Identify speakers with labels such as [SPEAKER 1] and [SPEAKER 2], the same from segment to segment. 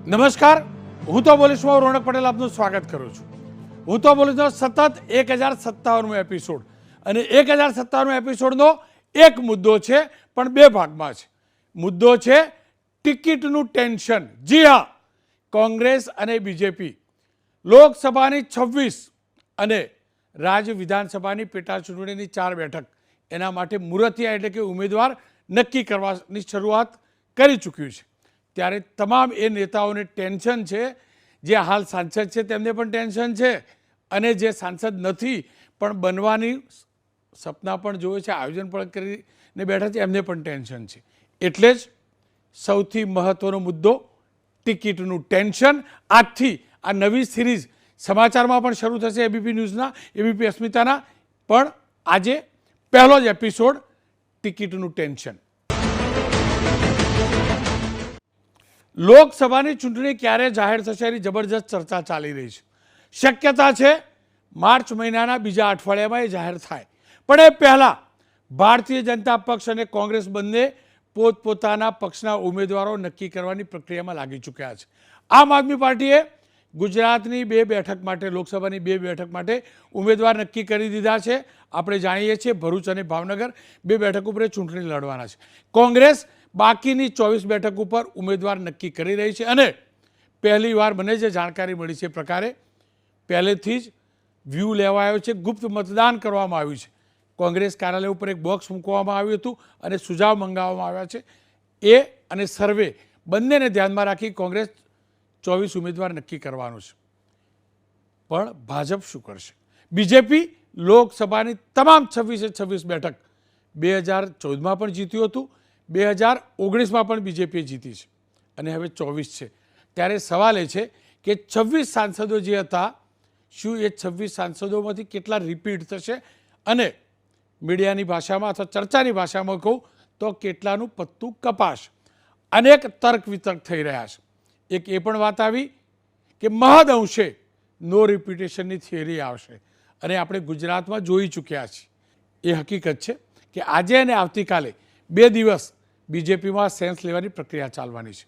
[SPEAKER 1] નમસ્કાર, હું તો બોલીશમાં રોનક પટેલ આપનું સ્વાગત કરું છું. હું તો બોલીશનો સતત 1057મો એપિસોડ અને 1057મો એપિસોડનો એક મુદ્દો છે, પણ બે ભાગમાં છે. મુદ્દો છે ટિકિટનું ટેન્શન. જી હા, કોંગ્રેસ અને બીજેપી લોકસભાની 26 અને રાજ્ય વિધાનસભાની પેટા ચૂંટણીની 4 બેઠક એના માટે મુહૂર્તિયા એટલે કે ઉમેદવાર નક્કી કરવાની શરૂઆત કરી ચૂક્યું છે. ત્યારે તમામ એ નેતાઓને ટેન્શન છે. જે હાલ સાંસદ છે તેમને પણ ટેન્શન છે અને જે સાંસદ નથી પણ બનવાની સપના પણ જોવે છે, આયોજન પણ કરીને બેઠા છે, એમને પણ ટેન્શન છે. એટલે જ સૌથી મહત્વનો મુદ્દો ટિકિટનું ટેન્શન. આજથી આ નવી સિરીઝ સમાચારમાં પણ શરૂ થશે, એબીપી ન્યૂઝના, એબીપી અસ્મિતાના. પણ આજે પહેલો જ એપિસોડ ટિકિટનું ટેન્શન. લોકસભાની ચૂંટણી ક્યારે જાહેર થશે એની જબરજસ્ત ચર્ચા ચાલી રહી છે. શક્યતા છે માર્ચ મહિનાના બીજા અઠવાડિયામાં એ જાહેર થાય. પણ એ પહેલાં ભારતીય જનતા પક્ષ અને કોંગ્રેસ બંને પોતપોતાના પક્ષના ઉમેદવારો નક્કી કરવાની પ્રક્રિયામાં લાગી ચૂક્યા છે. આમ આદમી પાર્ટીએ ગુજરાતની 2 બેઠક માટે, લોકસભાની 2 બેઠક માટે ઉમેદવાર નક્કી કરી દીધા છે. આપણે જાણીએ છીએ ભરૂચ અને ભાવનગર 2 બેઠક ઉપર ચૂંટણી લડવાના છે. કોંગ્રેસ બાકીની 24 બેઠક ઉપર ઉમેદવાર નક્કી કરી રહી છે અને પહેલી વાર મને જે જાણકારી મળી છે પ્રકારે પહેલેથી જ વ્યૂ લેવાયો છે, ગુપ્ત મતદાન કરવામાં આવ્યું છે. કોંગ્રેસ કાર્યાલય ઉપર એક બોક્સ મૂકવામાં આવ્યું હતું અને સુઝાવ મંગાવવામાં આવ્યા છે. એ અને સર્વે બંનેને ધ્યાનમાં રાખી કોંગ્રેસ 24 ઉમેદવાર નક્કી કરવાનું છે. પણ ભાજપ શું કરશે? બીજેપી લોકસભાની તમામ 26 બેઠક 2014માં પણ જીત્યું હતું, 2019માં પણ બીજેપીએ જીતી છે અને હવે 24 છે. ત્યારે સવાલ એ છે કે 26 સાંસદો જે હતા, શું એ 26 સાંસદોમાંથી કેટલા રિપીટ થશે અને મીડિયાની ભાષામાં અથવા ચર્ચાની ભાષામાં કહું તો કેટલાનું પત્તું કપાશે. અનેક તર્ક વિતર્ક થઈ રહ્યા છે. એક એ પણ વાત આવી કે મહદ અંશે નો રિપીટેશનની થિયરી આવશે અને આપણે ગુજરાતમાં જોઈ ચૂક્યા છીએ. એ હકીકત છે કે આજે અને આવતીકાલે 2 દિવસ બીજેપીમાં સેન્સ લેવાની પ્રક્રિયા ચાલવાની છે.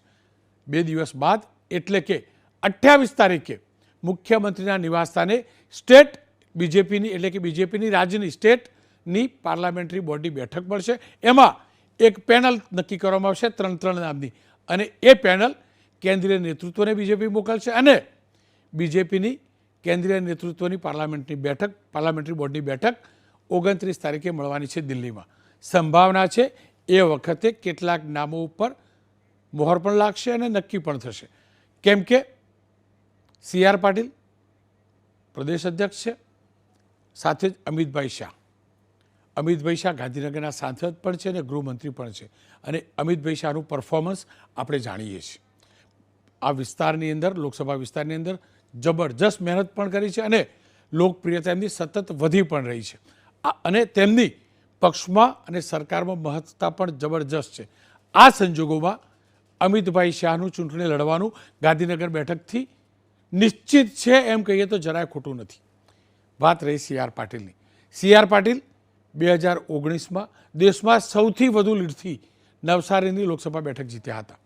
[SPEAKER 1] 2 દિવસ બાદ એટલે કે 28 તારીખે મુખ્યમંત્રીના નિવાસસ્થાને સ્ટેટ બીજેપીની એટલે કે બીજેપીની રાજ્યની સ્ટેટની પાર્લામેન્ટરી બોડી બેઠક મળશે. એમાં એક પેનલ નક્કી કરવામાં આવશે 3 નામની અને એ પેનલ કેન્દ્રીય નેતૃત્વને બીજેપી મોકલશે અને બીજેપીની કેન્દ્રીય નેતૃત્વની પાર્લામેન્ટરી બોર્ડની બેઠક 29 તારીખે મળવાની છે દિલ્હીમાં. સંભાવના છે એ વખતે કેટલાક નામો ઉપર મોહર પણ લાગશે અને નક્કી પણ થશે. કેમ કે CR પાટીલ પ્રદેશ અધ્યક્ષ છે, સાથે જ અમિતભાઈ શાહ ગાંધીનગરના સાંસદ પણ છે અને ગૃહમંત્રી પણ છે અને અમિતભાઈ શાહનું પરફોર્મન્સ આપણે જાણીએ છીએ. આ વિસ્તારની અંદર, લોકસભા વિસ્તારની અંદર જબરજસ્ત મહેનત પણ કરી છે અને લોકપ્રિયતા એમની સતત વધી પણ રહી છે અને તેમની પક્ષમાં અને સરકારમાં મહત્તા પણ જબરજસ્ત છે. આ સંજોગોમાં અમિતભાઈ શાહનું ચૂંટણી લડવાનું ગાંધીનગર બેઠકથી નિશ્ચિત છે એમ કહીએ તો જરાય ખોટું નથી. વાત રહી CR પાટીલની. CR પાટીલ 2019માં દેશમાં સૌથી વધુ લીડથી નવસારીની લોકસભા બેઠક જીત્યા હતા.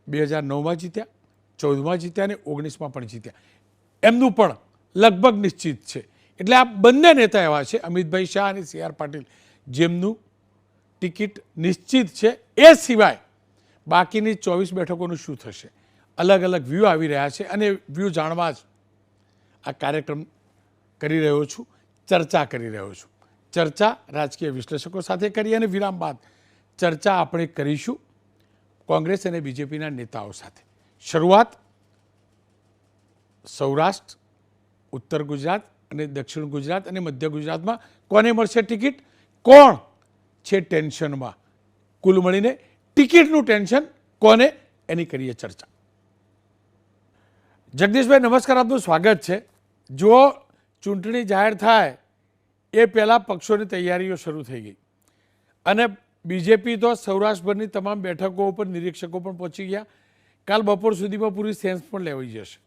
[SPEAKER 1] 2009માં જીત્યા, 14માં જીત્યા અને 19માં પણ જીત્યા. એમનું પણ લગભગ નિશ્ચિત છે. એટલે આ બંને નેતા એવા છે, અમિતભાઈ શાહ અને CR પાટીલ, જેમનું ટિકિટ નિશ્ચિત છે. એ સિવાય બાકીની 24 બેઠકોનું શું થશે? અલગ અલગ વ્યૂ આવી રહ્યા છે અને વ્યૂ જાણવા જ આ કાર્યક્રમ કરી રહ્યો છું, ચર્ચા કરી રહ્યો છું. ચર્ચા રાજકીય વિશ્લેષકો સાથે કરી અને વિરામ બાદ ચર્ચા આપણે કરીશું કોંગ્રેસ અને બીજેપીના નેતાઓ સાથે. શરૂઆત સૌરાષ્ટ્ર, ઉત્તર ગુજરાત અને દક્ષિણ ગુજરાત અને મધ્ય ગુજરાતમાં કોને મળશે ટિકિટ? કોણ છે ટેન્શનમાં? કુલ મળીને ટિકિટનું ટેન્શન કોને, એની કરીએ ચર્ચા. જગદીશભાઈ નમસ્કાર, આપનું સ્વાગત છે. જો ચૂંટણી જાહેર થાય એ પહેલાં પક્ષોની તૈયારીઓ શરૂ થઈ ગઈ અને બીજેપી તો સૌરાષ્ટ્રભરની તમામ બેઠકો ઉપર નિરીક્ષકો પણ પહોંચી ગયા. કાલ બપોર સુધીમાં પૂરી સેન્સ પણ લેવાઈ જશે.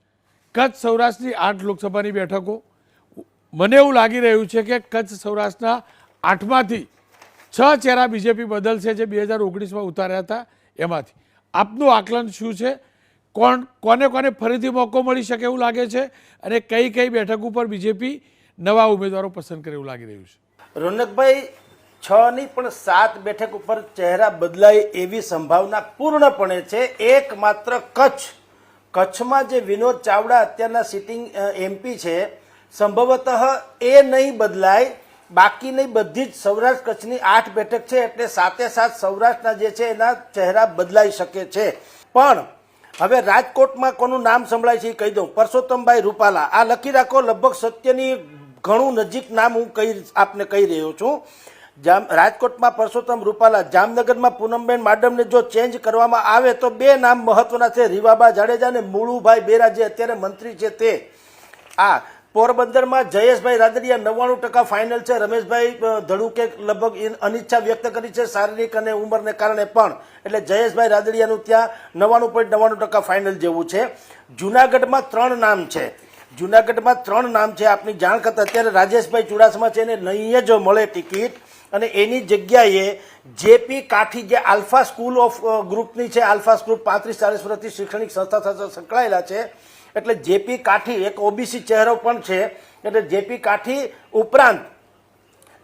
[SPEAKER 1] કચ્છ સૌરાષ્ટ્રની 8 લોકસભાની બેઠકો, મને એવું લાગી રહ્યું છે કે કચ્છ સૌરાષ્ટ્રના 8માંથી 6 ચહેરા બીજેપી બદલશે જે 2019માં ઉતાર્યા હતા એમાંથી. આપનું આકલન શું છે? કોને કોને ફરીથી મોકો મળી શકે એવું લાગે છે અને કઈ કઈ બેઠક ઉપર બીજેપી નવા ઉમેદવારો પસંદ કરે એવું લાગી રહ્યું છે?
[SPEAKER 2] રોનકભાઈ, 6 નહીં પણ 7 બેઠક ઉપર ચહેરા બદલાય એવી સંભાવના પૂર્ણપણે છે. એકમાત્ર કચ્છમાં જે વિનોદ ચાવડા અત્યારના સિટિંગ એમપી છે, સંભવતઃ એ નહીં બદલાય. બાકીની બધી જ સૌરાષ્ટ્ર કચ્છની 8 બેઠક છે, એટલે 7 સૌરાષ્ટ્રના જે છે એના ચહેરા બદલાઈ શકે છે. પણ હવે રાજકોટમાં કોનું નામ સંભળાય છે એ કહી દઉં. પરસોત્તમભાઈ રૂપાલા, આ લખી રાખો, લગભગ સત્યની ઘણું નજીક નામ હું આપને કહી રહ્યો છું. રાજકોટમાં પરસોત્તમ રૂપાલા, જામનગરમાં પૂનમબેન માડમને જો ચેન્જ કરવામાં આવે તો 2 નામ મહત્વના છે, રીવાબા જાડેજા અને મુળુભાઈ બેરા જે અત્યારે મંત્રી છે તે. આ પોરબંદરમાં જયેશભાઈ રાદડિયા 99% ફાઇનલ છે. રમેશભાઈ ધડુકે લગભગ અનિચ્છા વ્યક્ત કરી છે શારીરિક અને ઉંમરને કારણે, પણ એટલે જયેશભાઈ રાદડિયાનું ત્યાં 99.99% ફાઇનલ જેવું છે. જુનાગઢમાં 3 નામ છે. જુનાગઢમાં 3 નામ છે. આપની જાણ કરતા અત્યારે રાજેશભાઈ ચુડાસમા છે, એને નહીં જ મળે ટિકિટ, અને એની જગ્યાએ જેપી કાઠી જે આલ્ફા સ્કૂલ ઓફ ગ્રુપની છે, આલ્ફા ગ્રુપ 35-40 વર્ષથી શૈક્ષણિક સંસ્થા સાથે સંકળાયેલા છે, એટલે જેપી કાઠી એક ઓબીસી ચહેરો પણ છે. એટલે જેપી કાઠી ઉપરાંત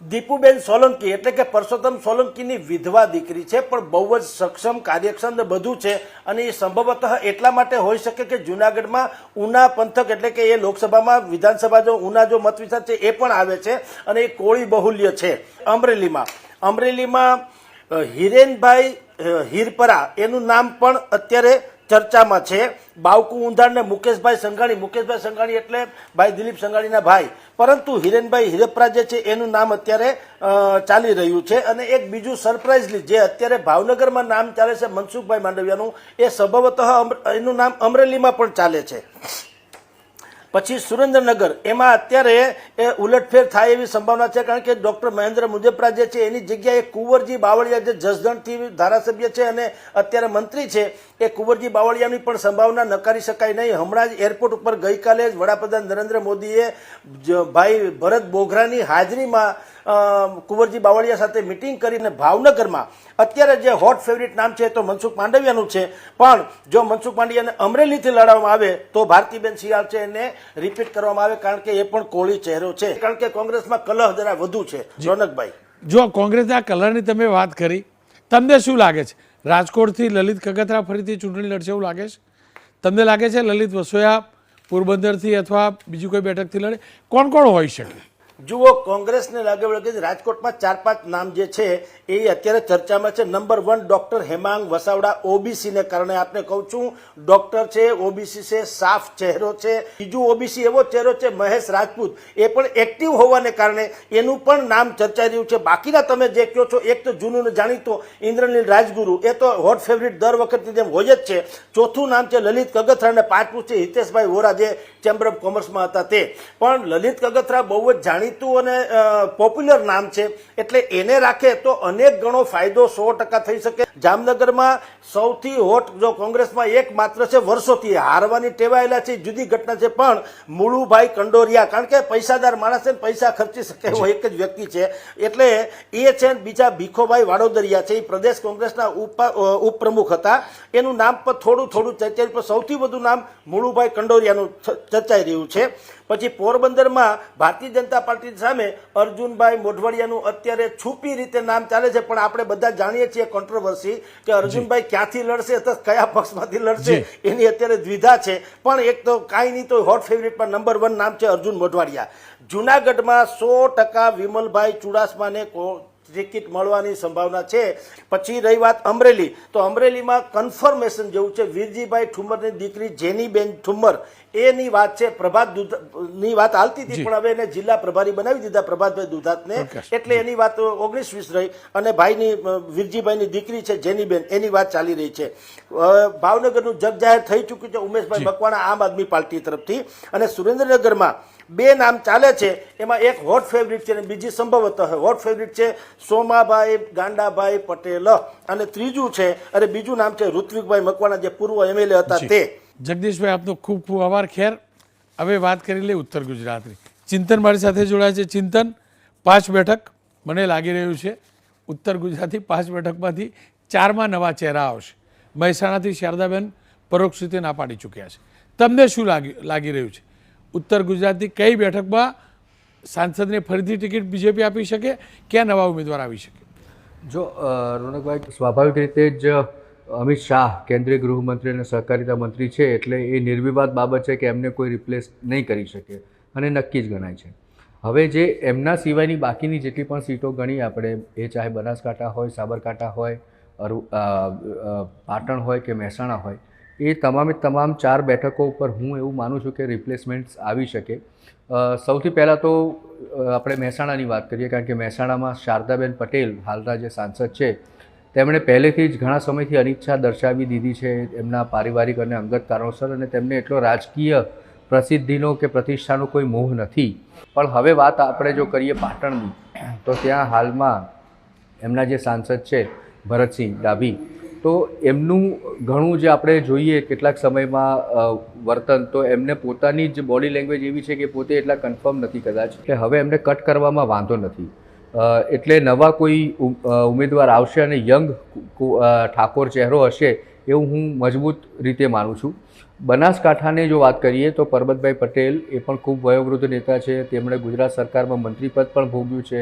[SPEAKER 2] દીપુબેન સોલંકી, એટલે કે પરસોત્તમ સોલંકીની વિધવા દીકરી છે, પણ બહુ જ સક્ષમ, કાર્યક્ષમ ને બધું છે. અને એ સંભવતઃ એટલા માટે હોઈ શકે કે જુનાગઢમાં ઉના પંથક, એટલે કે એ લોકસભામાં વિધાનસભા જો ઉના જો મત વિસ્તાર છે એ પણ આવે છે, અને એ કોળી બહુલ્ય છે. અમરેલીમાં હિરેનભાઈ હિરપરા એનું નામ પણ અત્યારે ચર્ચામાં છે. બાવકુ ઊંધાણ ને મુકેશભાઈ સંઘાણી એટલે ભાઈ દિલીપ સંઘાણીના ભાઈ, પરંતુ હિરેનભાઈ હિરપરા જે છે એનું નામ અત્યારે ચાલી રહ્યું છે. અને એક બીજું સરપ્રાઇઝલી જે અત્યારે ભાવનગરમાં નામ ચાલે છે મનસુખભાઈ માંડવિયાનું, એ સંભવતઃ એનું નામ અમરેલીમાં પણ ચાલે છે. પછી સુરેન્દ્રનગર, એમાં અત્યારે એ ઉલટફેર થાય એવી સંભાવના છે, કારણ કે ડોક્ટર મહેન્દ્ર મુજપરા જે છે એની જગ્યાએ કુંવરજી બાવળિયા જે જસદણથી ધારાસભ્ય છે અને અત્યારે મંત્રી છે, એ કુંવરજી બાવળિયાની પણ સંભાવના નકારી શકાય નહીં. હમણાં જ એરપોર્ટ ઉપર ગઈકાલે જ વડાપ્રધાન નરેન્દ્ર મોદીએ ભાઈ ભરત બોઘરાની હાજરીમાં કુંવરજી બાવળિયા સાથે મિટિંગ કરીને ભાવનગરમાં અત્યારે જે હોટ ફેવરિટ નામ છે તો મનસુખ માંડવિયાનું છે. પણ જો મનસુખ માંડવિયાને અમરેલીથી લડાવવામાં આવે તો ભારતીબેન શિયાળ છે એને રિપીટ કરવામાં આવે, કારણ કે એ પણ કોળી ચહેરો છે, કારણ કે કોંગ્રેસમાં કલહ જરા વધુ છે. રોનકભાઈ,
[SPEAKER 1] જો કોંગ્રેસના કલરની તમે વાત કરી, તમને શું લાગે છે રાજકોટથી લલિત કગથરા ફરીથી ચૂંટણી લડશે એવું લાગે છે? તમને લાગે છે લલિત વસોયા પોરબંદરથી અથવા બીજી કોઈ બેઠકથી લડે? કોણ હોઈ શકે?
[SPEAKER 2] જુઓ, કોંગ્રેસને લાગે કે રાજકોટમાં 4-5 નામ જે છે એ અત્યારે ચર્ચામાં છે. નંબર 1 ડોક્ટર હેમાંગ વસાવડા, ઓબીસીને કારણે આપને કહું છું, ડોક્ટર છે, ઓબીસી છે, સાફ ચહેરો છે. બીજું ઓબીસી એવો ચહેરો છે મહેશ રાજપૂત, એ પણ એક્ટિવ હોવાને કારણે એનું પણ નામ ચર્ચાઈ રહ્યું છે. બાકીના તમે જે કહો છો, એક તો જૂનું ને જાણીતો ઇન્દ્રનીલ રાજગુરુ, એ તો હોટ ફેવરિટ દર વખતની જેમ હોય જ છે. ચોથું નામ છે લલિત કગથરા, અને 5મું છે હિતેશભાઈ વોરા જે ચેમ્બર ઓફ કોમર્સમાં હતા તે. પણ લલિત કગથરા બહુ જ જાણીતું અને પોપ્યુલર નામ છે, એટલે એને રાખે તો અનેક ગણો ફાયદો 100% થઈ શકે. જામનગરમાં સૌથી હોટ જો કોંગ્રેસમાં એક માત્ર છે, વર્ષોથી હારવાની ટેવાયેલા છે, જુદી ઘટના છે, પણ મુળુભાઈ કંડોરિયા, કારણ કે પૈસાદાર માણસ છે, પૈસા ખર્ચી શકે એવો એક જ વ્યક્તિ છે, એટલે એ છે. બીજા ભીખોભાઈ વાડોદરિયા છે, એ પ્રદેશ કોંગ્રેસના ઉપપ્રમુખ હતા, એનું નામ પર થોડું ચર્ચાઈ, પણ સૌથી વધુ નામ મુળુભાઈ કંડોરિયાનું ચર્ચાઈ રહ્યું છે. પછી પોરબંદરમાં ભારતીય જનતા પાર્ટી સામે અર્જુનભાઈ મોઢવાડિયાનું અત્યારે છુપી રીતે નામ ચાલે છે, પણ આપણે બધા જાણીએ છીએ કોન્ટ્રોવર્સી કે અર્જુનભાઈ ક્યાંથી લડશે અથવા કયા પક્ષમાંથી લડશે એની અત્યારે દ્વિધા છે. પણ એક તો કાંઈ નહીં તો હોટ ફેવરિટમાં નંબર 1 નામ છે અર્જુન મોઢવાડિયા. જુનાગઢમાં 100% વિમલભાઈ ચુડાસમાને ટિકિટ મળવાની સંભાવના છે. પછી રહી વાત અમરેલી, તો અમરેલીમાં કન્ફર્મેશન જેવું છે. વીરજીભાઈ ઠુમ્મરની દીકરી જેનીબેન ઠુમ્મર, એની વાત છે. પ્રભાતની વાત હાલતી હતી, પણ હવે એને જિલ્લા પ્રભારી બનાવી દીધા પ્રભાતભાઈ દુધાતને, એટલે એની વાત 19-20 રહી. અને ભાઈની વીરજીભાઈની દીકરી છે જેનીબેન, એની વાત ચાલી રહી છે. ભાવનગરનું જગ જાહેર થઈ ચૂક્યું છે ઉમેશભાઈ મકવાણા આમ આદમી પાર્ટી તરફથી. અને સુરેન્દ્રનગરમાં 2 નામ ચાલે છે, એમાં એક હોટ ફેવરિટ છે અને બીજી સંભવતઃ હોટ ફેવરિટ છે સોમાભાઈ ગાંડાભાઈ પટેલ, અને ત્રીજું છે અને બીજું નામ છે ઋત્વિકભાઈ મકવાણા જે પૂર્વ એમએલએ હતા તે.
[SPEAKER 1] જગદીશભાઈ, આપનો ખૂબ ખૂબ આભાર. ખેર, હવે વાત કરી લે ઉત્તર ગુજરાતની. ચિંતન મારી સાથે જોડાય છે. ચિંતન, 5 બેઠક મને લાગી રહ્યું છે ઉત્તર ગુજરાતથી 5 બેઠકમાંથી 4માં નવા ચહેરા આવશે. મહેસાણાથી શારદાબેન પરોક્ષ રીતે ના પાડી ચૂક્યા છે. તમને શું લાગી રહ્યું છે? ઉત્તર ગુજરાતની કઈ બેઠકમાં સાંસદને ફરીથી ટિકિટ બીજેપી આપી શકે? ક્યાં નવા ઉમેદવાર આવી શકે?
[SPEAKER 3] જો રોનકભાઈ, સ્વાભાવિક રીતે જ અમિત શાહ કેન્દ્રીય ગૃહમંત્રી અને સહકારિતા મંત્રી છે, એટલે એ નિર્વિવાદ બાબત છે કે એમને કોઈ રિપ્લેસ નહીં કરી શકે અને નક્કી જ ગણાય છે. હવે જે એમના સિવાયની બાકીની જેટલી પણ સીટો ગણી આપણે, એ ચાહે બનાસકાંઠા હોય, સાબરકાંઠા હોય, પાટણ હોય કે મહેસાણા હોય, એ તમામે તમામ 4 બેઠકો ઉપર હું એવું માનું છું કે રિપ્લેસમેન્ટ્સ આવી શકે. સૌથી પહેલાં તો આપણે મહેસાણાની વાત કરીએ, કારણ કે મહેસાણામાં શારદાબેન પટેલ હાલના જે સાંસદ છે, તેમણે પહેલેથી જ ઘણા સમયથી અનિચ્છા દર્શાવી દીધી છે એમના પારિવારિક અને અંગત કારણોસર, અને તેમને એટલો રાજકીય પ્રસિદ્ધિનો કે પ્રતિષ્ઠાનો કોઈ મોહ નથી. પણ હવે વાત આપણે જો કરીએ પાટણની, તો ત્યાં હાલમાં એમના જે સાંસદ છે ભરતસિંહ ડાભી, તો એમનું ઘણું જે આપણે જોઈએ કેટલાક સમયમાં વર્તન, તો એમને પોતાની જ બોડી લેંગ્વેજ એવી છે કે પોતે એટલા કન્ફર્મ નથી કદાચ કે હવે એમને કટ કરવામાં વાંધો નથી. એટલે નવા કોઈ ઉમેદવાર આવશે અને યંગ ઠાકોર ચહેરો હશે એવું હું મજબૂત રીતે માનું છું. બનાસકાંઠાની જો વાત કરીએ તો પરબતભાઈ પટેલ એ પણ ખૂબ વયોવૃદ્ધ નેતા છે. તેમણે ગુજરાત સરકારમાં મંત્રીપદ પણ ભોગ્યું છે,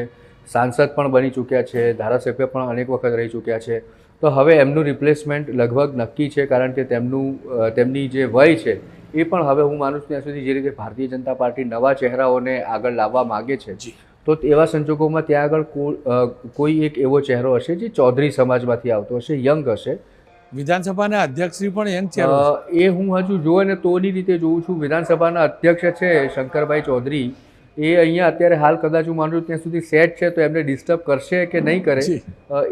[SPEAKER 3] સાંસદ પણ બની ચૂક્યા છે, ધારાસભ્ય પણ અનેક વખત રહી ચૂક્યા છે. તો હવે એમનું રિપ્લેસમેન્ટ લગભગ નક્કી છે, કારણ કે તેમની જે વય છે એ પણ હવે હું માનું છું ત્યાં સુધી જે રીતે ભારતીય જનતા પાર્ટી નવા ચહેરાઓને આગળ લાવવા માગે છે, તો એવા સંજોગોમાં ત્યાં આગળ કોઈ એક એવો ચહેરો હશે જે ચૌધરી સમાજમાંથી આવતો હશે, યંગ હશે.
[SPEAKER 1] વિધાનસભાના અધ્યક્ષશ્રી પણ યંગ ચહેરો છે.
[SPEAKER 3] એ હું હજુ જોવે ને તોની રીતે જોઉં છું. વિધાનસભાના અધ્યક્ષ છે શંકરભાઈ ચૌધરી, એ અહીંયા અત્યારે હાલ કદાચ હું માનું છું ત્યાં સુધી સેટ છે, તો એમને ડિસ્ટર્બ કરશે કે નહીં કરે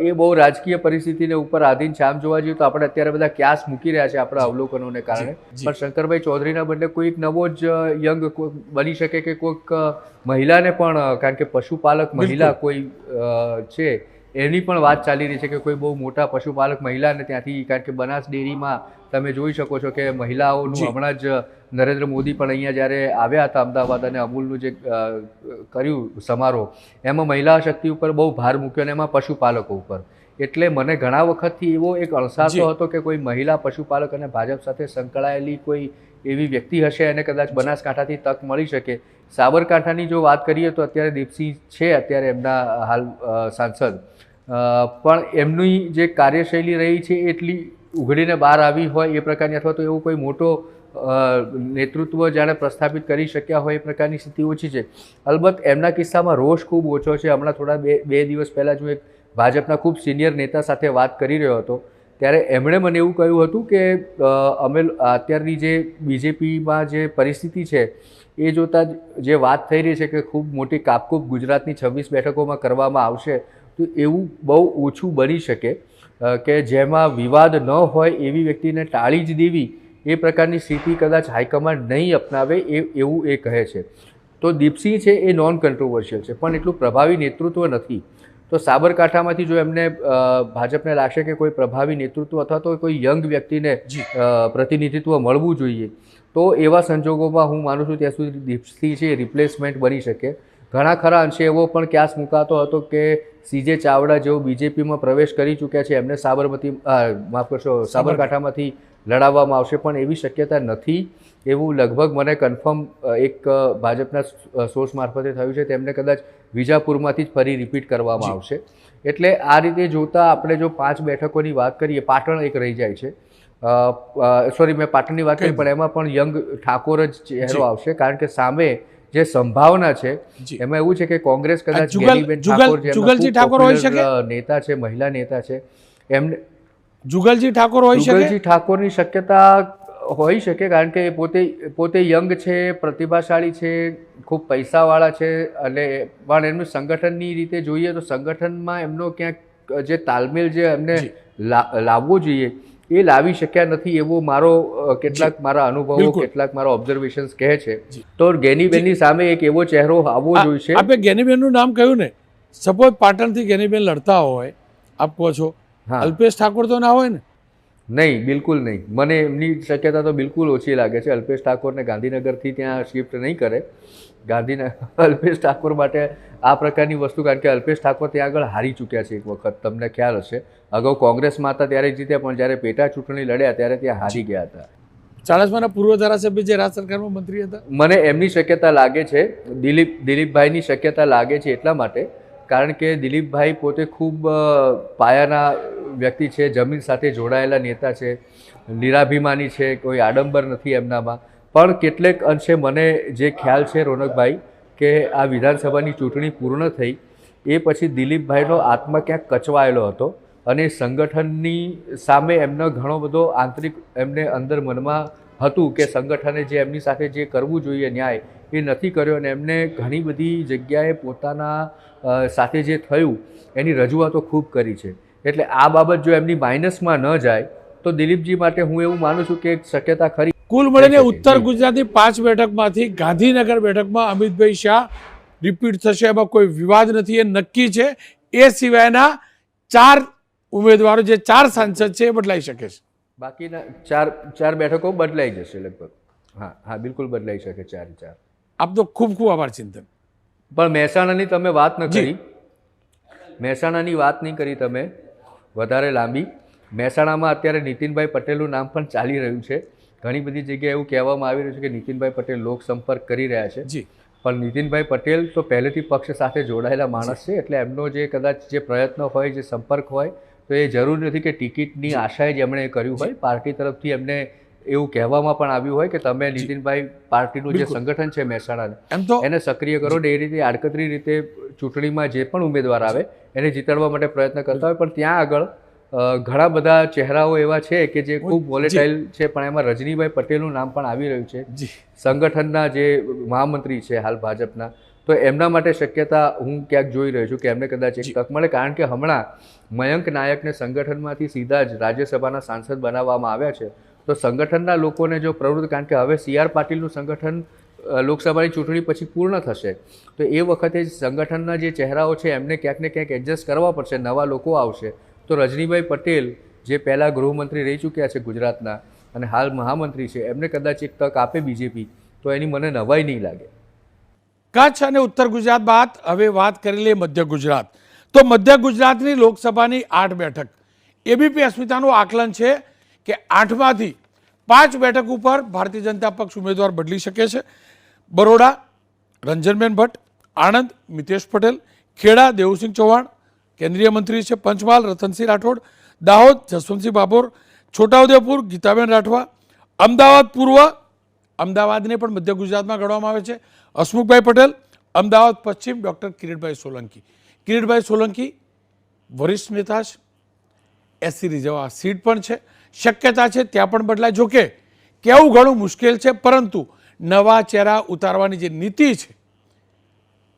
[SPEAKER 3] એ બહુ રાજકીય પરિસ્થિતિને ઉપર આધીન છે. આમ જોવા જઈએ તો આપણે અત્યારે બધા ક્યાસ મૂકી રહ્યા છે આપણા અવલોકનોને કારણે, પણ શંકરભાઈ ચૌધરીના બદલે કોઈક નવો જ યંગ બની શકે કે કોઈક મહિલાને પણ, કારણ કે પશુપાલક મહિલા કોઈ છે એની પણ વાત ચાલી રહી છે કે કોઈ બહુ મોટા પશુપાલક મહિલાને ત્યાંથી, કારણ કે બનાસ ડેરીમાં તમે જોઈ શકો છો કે મહિલાઓનું હમણાં જ નરેન્દ્ર મોદી પણ અહીંયા જ્યારે આવ્યા હતા અમદાવાદ અને અમૂલનું જે કર્યું સમારોહ, એમાં મહિલા શક્તિ ઉપર બહુ ભાર મૂક્યો અને એમાં પશુપાલકો ઉપર. એટલે મને ઘણા વખતથી એવો એક અણસાસો હતો કે કોઈ મહિલા પશુપાલક અને ભાજપ સાથે સંકળાયેલી કોઈ એવી વ્યક્તિ હશે અને કદાચ બનાસકાંઠાથી તક મળી શકે. સાબરકાંઠાની જો વાત કરીએ તો અત્યારે દીપસિંહ છે અત્યારે એમના હાલ સાંસદ, પણ એમની જે કાર્યશૈલી રહી છે એટલી ઉઘડીને બહાર આવી હોય એ પ્રકારની, અથવા તો એવું કોઈ મોટો નેતૃત્વ જાણે પ્રસ્થાપિત કરી શક્યા હોય એ પ્રકારની સ્થિતિ ઓછી છે. અલબત્ત એમના કિસ્સામાં રોષ ખૂબ ઓછો છે. હમણાં થોડા બે દિવસ પહેલાં જો એક ભાજપના ખૂબ સિનિયર નેતા સાથે વાત કરી રહ્યો હતો, ત્યારે એમણે મને એવું કહ્યું હતું કે અમે અત્યારની જે બીજેપીમાં જે પરિસ્થિતિ છે એ જોતાં જે વાત થઈ રહી છે કે ખૂબ મોટી કાપકૂપ ગુજરાતની 26 બેઠકોમાં કરવામાં આવશે, તો એવું બહુ ઓછું બની શકે કે જેમાં વિવાદ ન હોય એવી વ્યક્તિને ટાળી જ દેવી એ પ્રકારની સ્થિતિ કદાચ હાઈકમાન્ડ નહીં અપનાવે એવું એ કહે છે. તો દીપસિંહ છે એ નોન કન્ટ્રોવર્શિયલ છે, પણ એટલું પ્રભાવી નેતૃત્વ નથી. તો સાબરકાંઠામાંથી જો એમને ભાજપને લાગશે કે કોઈ પ્રભાવી નેતૃત્વ અથવા તો કોઈ યંગ વ્યક્તિને પ્રતિનિધિત્વ મળવું જોઈએ, તો એવા સંજોગોમાં હું માનું છું ત્યાં સુધી દીપસિંહ છે રિપ્લેસમેન્ટ બની શકે. ઘણા ખરા અંશે એવો પણ ક્યાસ મુકાતો હતો કે CJ ચાવડા જેઓ બીજેપીમાં પ્રવેશ કરી ચૂક્યા છે એમને સાબરકાંઠામાંથી લડાવવામાં આવશે, પણ એવી શક્યતા નથી એવું લગભગ મને કન્ફર્મ એક ભાજપના સોર્સ મારફતે થયું છે. તેમને કદાચ વિજાપુરમાંથી જ ફરી રિપીટ કરવામાં આવશે. એટલે આ રીતે જોતાં આપણે જો 5 બેઠકોની વાત કરીએ, પાટણ એક રહી જાય છે, સોરી મેં પાટણની વાત કરી, પણ એમાં પણ યંગ ઠાકોર જ ચહેરો આવશે, કારણ કે સામે જે સંભાવના છે એમાં એવું છે કે કોંગ્રેસ કદાચ
[SPEAKER 1] જુગલજી ઠાકોર હોઈ શકે,
[SPEAKER 3] નેતા છે, મહિલા નેતા છે, એમને
[SPEAKER 1] જુગલજી ઠાકોર હોઈ શકે,
[SPEAKER 3] જુગલજી ઠાકોરની શક્યતા હોઈ શકે, કારણ કે પોતે યંગ છે, પ્રતિભાશાળી છે, ખૂબ પૈસાવાળા છે, અને પણ એમનું સંગઠનની રીતે જોઈએ તો સંગઠનમાં એમનો ક્યાંક જે તાલમેલ જે એમને લાવવો જોઈએ એ લાવી શક્યા નથી એવો કેટલાક મારા અનુભવો, કેટલાક મારા ઓબ્ઝર્વેશન્સ કહે છે. તો ગેનીબેનની સામે એક એવો ચહેરો આવવો જોઈએ.
[SPEAKER 1] આપણે ગેનીબેનનું નામ કહ્યું ને, સપોઝ પાટણથી ગેનીબેન લડતા હોય, આપ કહો છો અલ્પેશ ઠાકોર તો ના હોય ને?
[SPEAKER 3] નહીં, બિલકુલ નહીં. મને એમની શક્યતા તો બિલકુલ ઓછી લાગે છે. અલ્પેશ ઠાકોરને ગાંધીનગરથી ત્યાં શિફ્ટ નહીં કરે. ગાંધીનગર અલ્પેશ ઠાકોર માટે આ પ્રકારની વસ્તુ, કારણ કે અલ્પેશ ઠાકોર ત્યાં આગળ હારી ચૂક્યા છે એક વખત, તમને ખ્યાલ હશે. અગાઉ કોંગ્રેસમાં હતા ત્યારે જીત્યા, પણ જ્યારે પેટા ચૂંટણી લડ્યા ત્યારે ત્યાં હારી ગયા હતા.
[SPEAKER 1] ચાણસ્માના પૂર્વ ધારાસભ્ય જે રાજ્ય સરકારમાં મંત્રી હતા,
[SPEAKER 3] મને એમની શક્યતા લાગે છે, દિલીપભાઈની શક્યતા લાગે છે એટલા માટે કારણ કે દિલીપભાઈ પોતે ખૂબ પાયાના વ્યક્તિ છે, જમીન સાથે જોડાયેલા નેતા છે, નિરાભિમાની છે, કોઈ આડંબર નથી એમનામાં. પણ કેટલેક અંશે મને જે ખ્યાલ છે રોનકભાઈ, કે આ વિધાનસભાની ચૂંટણી પૂર્ણ થઈ એ પછી દિલીપભાઈનો આત્મા ક્યાંક કચવાયેલો હતો અને સંગઠનની સામે એમનો ઘણો બધો આંતરિક એમને અંદર મનમાં હતું કે સંગઠને જે એમની સાથે જે કરવું જોઈએ ન્યાય એ નથી કર્યો, અને એમને ઘણી બધી જગ્યાએ પોતાના સાથે જે થયું એની રજૂઆતો ખૂબ કરી છે. એટલે આ બાબત જો એમની માઇનસમાં ન જાય તો દિલીપજી માટે હું એવું માનું છું કે એક શક્યતા ખરી.
[SPEAKER 1] કુલ મળીને ઉત્તર ગુજરાતની 5 બેઠકમાંથી ગાંધીનગર બેઠકમાં અમિતભાઈ શાહ રિપીટ થશે, એમાં કોઈ વિવાદ નથી, એ નક્કી છે. એ સિવાયના 4 ઉમેદવારો, જે 4 સાંસદ છે, એ બદલાઈ શકે છે.
[SPEAKER 3] બાકીના ચાર બેઠકો બદલાઈ જશે લગભગ. હા બિલકુલ બદલાઈ શકે 4.
[SPEAKER 1] આપ તો ખૂબ ખૂબ આભાર ચિંતન.
[SPEAKER 3] પણ મહેસાણાની તમે વાત ન કરી, મહેસાણાની વાત નહીં કરી તમે વધારે લાંબી. મહેસાણામાં અત્યારે નીતિનભાઈ પટેલનું નામ પણ ચાલી રહ્યું છે. ઘણી બધી જગ્યાએ એવું કહેવામાં આવી રહ્યું છે કે નીતિનભાઈ પટેલ લોક સંપર્ક કરી રહ્યા છે.
[SPEAKER 1] જી,
[SPEAKER 3] પણ નીતિનભાઈ પટેલ તો પહેલેથી પક્ષ સાથે જોડાયેલા માણસ છે, એટલે એમનો જે કદાચ જે પ્રયત્ન હોય, જે સંપર્ક હોય, તો એ જરૂર નથી કે ટિકિટની આશાએ જ એમણે કર્યું હોય. પાર્ટી તરફથી એમને એવું કહેવામાં પણ આવ્યું હોય કે તમે નીતિનભાઈ પાર્ટીનું જે સંગઠન છે મહેસાણાને,
[SPEAKER 1] એમ તો
[SPEAKER 3] એને સક્રિય કરો ને એ રીતે આડકતરી રીતે ચૂંટણીમાં જે પણ ઉમેદવાર આવે એને જીતાડવા માટે પ્રયત્ન કરતા હોય. પણ ત્યાં આગળ ઘણા બધા ચહેરાઓ એવા છે કે જે ખૂબ વોલેટાઇલ છે, પણ એમાં રજનીભાઈ પટેલનું નામ પણ આવી રહ્યું છે, સંગઠનના જે મહામંત્રી છે હાલ ભાજપના. તો એમના માટે શક્યતા હું ક્યાંક જોઈ રહ્યો છું કે એમને કદાચ એક તક મળે, કારણ કે હમણાં મયંક નાયકને સંગઠનમાંથી સીધા જ રાજ્યસભાના સાંસદ બનાવવામાં આવ્યા છે. તો સંગઠનના લોકોને જો પ્રવૃત્તિ, કારણ કે હવે CR પાટીલનું સંગઠન લોકસભાની ચૂંટણી પછી પૂર્ણ થશે, તો એ વખતે સંગઠનના જે ચહેરાઓ છે એમને ક્યાંક ને ક્યાંક એડજસ્ટ કરવા પડશે, નવા લોકો આવશે. તો રજનીભાઈ પટેલ જે પહેલાં ગૃહમંત્રી રહી ચૂક્યા છે ગુજરાતના અને હાલ મહામંત્રી છે, એમને કદાચ એક તક આપે બીજેપી, તો એની મને નવાઈ નહીં લાગે.
[SPEAKER 1] કચ્છ અને ઉત્તર ગુજરાત બાદ હવે વાત કરી લઈએ મધ્ય ગુજરાત. તો મધ્ય ગુજરાતની લોકસભાની 8 બેઠક, એબીપી અસ્મિતાનું આકલન છે કે 8માંથી 5 બેઠક ઉપર ભારતીય જનતા પક્ષ ઉમેદવાર બદલી શકે છે. બરોડા રંજનબેન ભટ્ટ, આણંદ મિતેશ પટેલ, ખેડા દેવુસિંહ ચૌહાણ કેન્દ્રીય મંત્રી છે, પંચમહાલ રતનસિંહ રાઠોડ, દાહોદ જસવંતસિંહ બાભોર, છોટાઉદેપુર ગીતાબેન રાઠવા, અમદાવાદ પૂર્વ, અમદાવાદને પણ મધ્ય ગુજરાતમાં ગણવામાં આવે છે, હસમુખભાઈ પટેલ, અમદાવાદ પશ્ચિમ ડૉક્ટર કિરીટભાઈ સોલંકી. કિરીટભાઈ સોલંકી વરિષ્ઠ નેતા છે, SC રિઝર્વ આ સીટ પણ છે, શક્યતા છે ત્યાં પણ બદલાય. જોકે કહેવું ઘણું મુશ્કેલ છે, પરંતુ નવા ચહેરા ઉતારવાની જે નીતિ છે,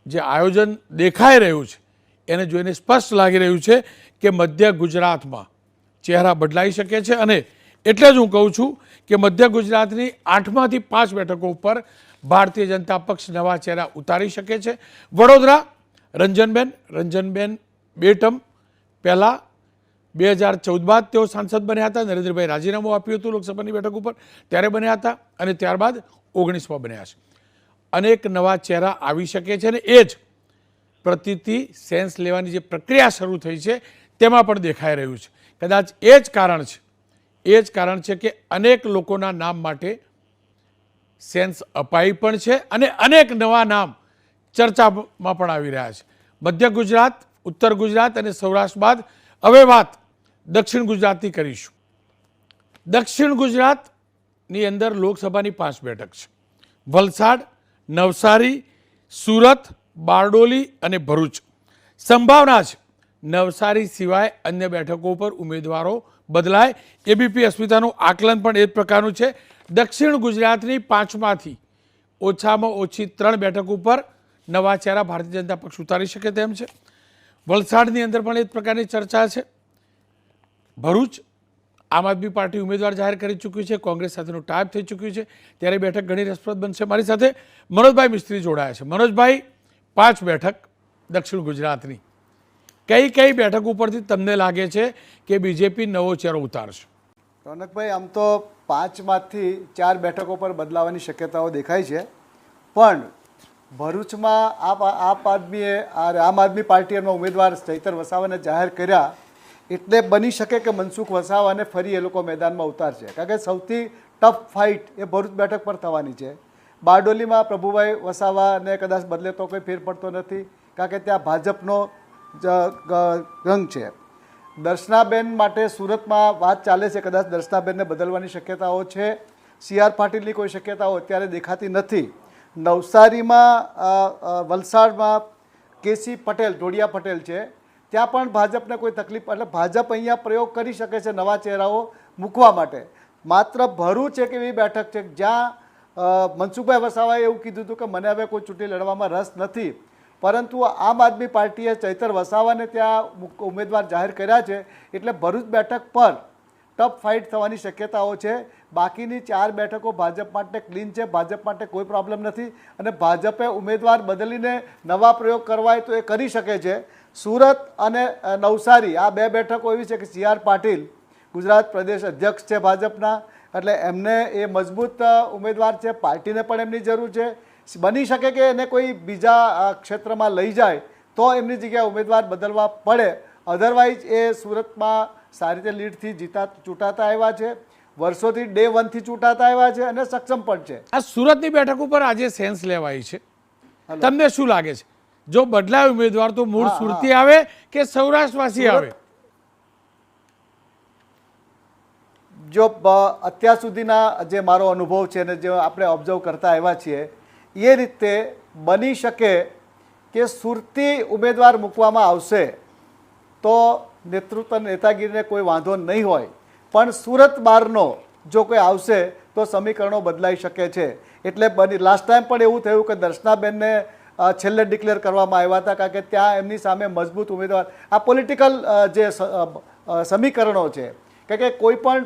[SPEAKER 1] જે આયોજન દેખાઈ રહ્યું છે, એને જોઈને સ્પષ્ટ લાગી રહ્યું છે કે મધ્ય ગુજરાતમાં ચહેરા બદલાઈ શકે છે. અને એટલે જ હું કહું છું કે મધ્ય ગુજરાતની 8માંથી 5 બેઠકો ઉપર ભારતીય જનતા પક્ષ નવા ચહેરા ઉતારી શકે છે. વડોદરા રંજનબેન 2 ટર્મ પહેલાં 2014 બાદ તેઓ સાંસદ બન્યા હતા. નરેન્દ્રભાઈ રાજીનામું આપ્યું હતું લોકસભાની બેઠક ઉપર, ત્યારે બન્યા હતા, અને ત્યારબાદ 19માં બન્યા છે. અનેક નવા ચહેરા આવી શકે છે, અને એ જ પ્રતીતિ સેન્સ લેવાની જે પ્રક્રિયા શરૂ થઈ છે તેમાં પણ દેખાઈ રહ્યું છે. કદાચ એ જ કારણ છે કે અનેક લોકોના નામ માટે સેન્સ અપાઈ પણ છે, અને અનેક નવા નામ ચર્ચામાં પણ આવી રહ્યા છે. મધ્ય ગુજરાત, ઉત્તર ગુજરાત અને સૌરાષ્ટ્ર બાદ હવે વાત દક્ષિણ ગુજરાતની કરીશું. દક્ષિણ ગુજરાતની અંદર લોકસભાની 5 બેઠક છે. વલસાડ, નવસારી, સુરત, બારડોલી અને ભરૂચ. સંભાવના છે નવસારી સિવાય અન્ય બેઠકો પર ઉમેદવારો બદલાય. એબીપી અસ્મિતાનું આકલન પણ એ જ પ્રકારનું છે. દક્ષિણ ગુજરાતની 5માંથી ઓછામાં ઓછી 3 બેઠક ઉપર નવા ચહેરા ભારતીય જનતા પક્ષ ઉતારી શકે તેમ છે. વલસાડની અંદર પણ એ જ પ્રકારની ચર્ચા છે. ભરૂચ આમ આદમી પાર્ટી ઉમેદવાર જાહેર કરી ચૂક્યું છે, કોંગ્રેસ સાથેનું ટાઈપ થઈ ચૂક્યું છે, ત્યારે બેઠક ઘણી રસપ્રદ બનશે. મારી સાથે મનોજભાઈ મિસ્ત્રી જોડાયા છે. મનોજભાઈ, 5 બેઠક દક્ષિણ ગુજરાતની, કઈ બેઠક ઉપરથી તમને લાગે છે કે બીજેપી નવો ચહેરો ઉતારશે?
[SPEAKER 4] રોનકભાઈ, આમ તો 5માંથી 4 બેઠકો પર બદલાવાની શક્યતાઓ દેખાય છે, પણ ભરૂચમાં આમ આદમી પાર્ટીના ઉમેદવાર ચૈતર વસાવાને જાહેર કર્યા એટલે બની શકે કે મનસુખ વસાવાને ફરી એ લોકો મેદાનમાં ઉતારશે, કારણ કે સૌથી ટફ ફાઇટ એ ભરૂચ બેઠક પર થવાની છે. બારડોલીમાં પ્રભુભાઈ વસાવાને કદાચ બદલે તો કોઈ ફેર પડતો નથી, કારણ કે ત્યાં ભાજપનો રંગ છે. દર્શનાબેન માટે સુરતમાં વાત ચાલે છે, કદાચ દર્શનાબેનને બદલવાની શક્યતાઓ છે. CR પાટીલની કોઈ શક્યતાઓ અત્યારે દેખાતી નથી. નવસારીમાં વલસાડમાં KC પટેલ, ઢોડિયા પટેલ છે, ત્યાં પણ ભાજપને કોઈ તકલીફ, એટલે ભાજપ અહીંયા પ્રયોગ કરી શકે છે નવા ચહેરાઓ મૂકવા માટે. માત્ર ભરૂચ એક એવી બેઠક છે જ્યાં મનસુખભાઈ વસાવાએ એવું કીધું હતું કે મને હવે કોઈ ચૂંટણી લડવામાં રસ નથી, પરંતુ આમ આદમી પાર્ટીએ ચૈતર વસાવાને ત્યાં ઉમેદવાર જાહેર કર્યા છે, એટલે ભરૂચ બેઠક પર ટફ ફાઇટ થવાની શક્યતાઓ છે. બાકીની 4 બેઠકો ભાજપ માટે ક્લીન છે, ભાજપ માટે કોઈ પ્રોબ્લેમ નથી, અને ભાજપે ઉમેદવાર બદલીને નવા પ્રયોગ કરવા હોય તો એ કરી શકે છે. સુરત અને નવસારી આ 2 બેઠકો એવી છે કે CR પાટીલ ગુજરાત પ્રદેશ અધ્યક્ષ છે ભાજપના, એટલે એમને એ મજબૂત ઉમેદવાર છે, પાર્ટીને પણ એમની જરૂર છે. બની શકે કે એને કોઈ બીજા ક્ષેત્રમાં લઈ જાય તો એમની જગ્યાએ ઉમેદવાર બદલવા પડે, અધરવાઇઝ એ સુરતમાં સારી રીતે લીડથી ચૂંટાતા આવ્યા છે, વર્ષોથી ડે 1 થી ચૂંટાતા આવ્યા છે અને સક્ષમ પણ છે.
[SPEAKER 1] આ સુરતની બેઠક ઉપર આજે સેન્સ લેવાઈ છે, તમને શું લાગે છે? જો બદલાય ઉમેદવાર તો મૂળ સુરતી આવે કે સૌરાષ્ટ્રવાસી આવે?
[SPEAKER 4] જો અત્યાર સુધીના જે મારો અનુભવ છે અને જે આપણે ઓબ્ઝર્વ કરતા આવ્યા છીએ એ રીતે બની શકે કે સુરતી ઉમેદવાર મૂકવામાં આવશે તો નેતૃત્વ નેતાગીરીને કોઈ વાંધો નહીં હોય, પણ સુરત બહારનો જો કોઈ આવશે તો સમીકરણો બદલાઈ શકે છે. એટલે લાસ્ટ ટાઈમ પણ એવું થયું કે દર્શનાબેનને છેલ્લે ડિક્લેર કરવામાં આવ્યા હતા, કારણ કે ત્યાં એમની સામે મજબૂત ઉમેદવાર, આ પોલિટિકલ જે સમીકરણો છે કે કોઈ પણ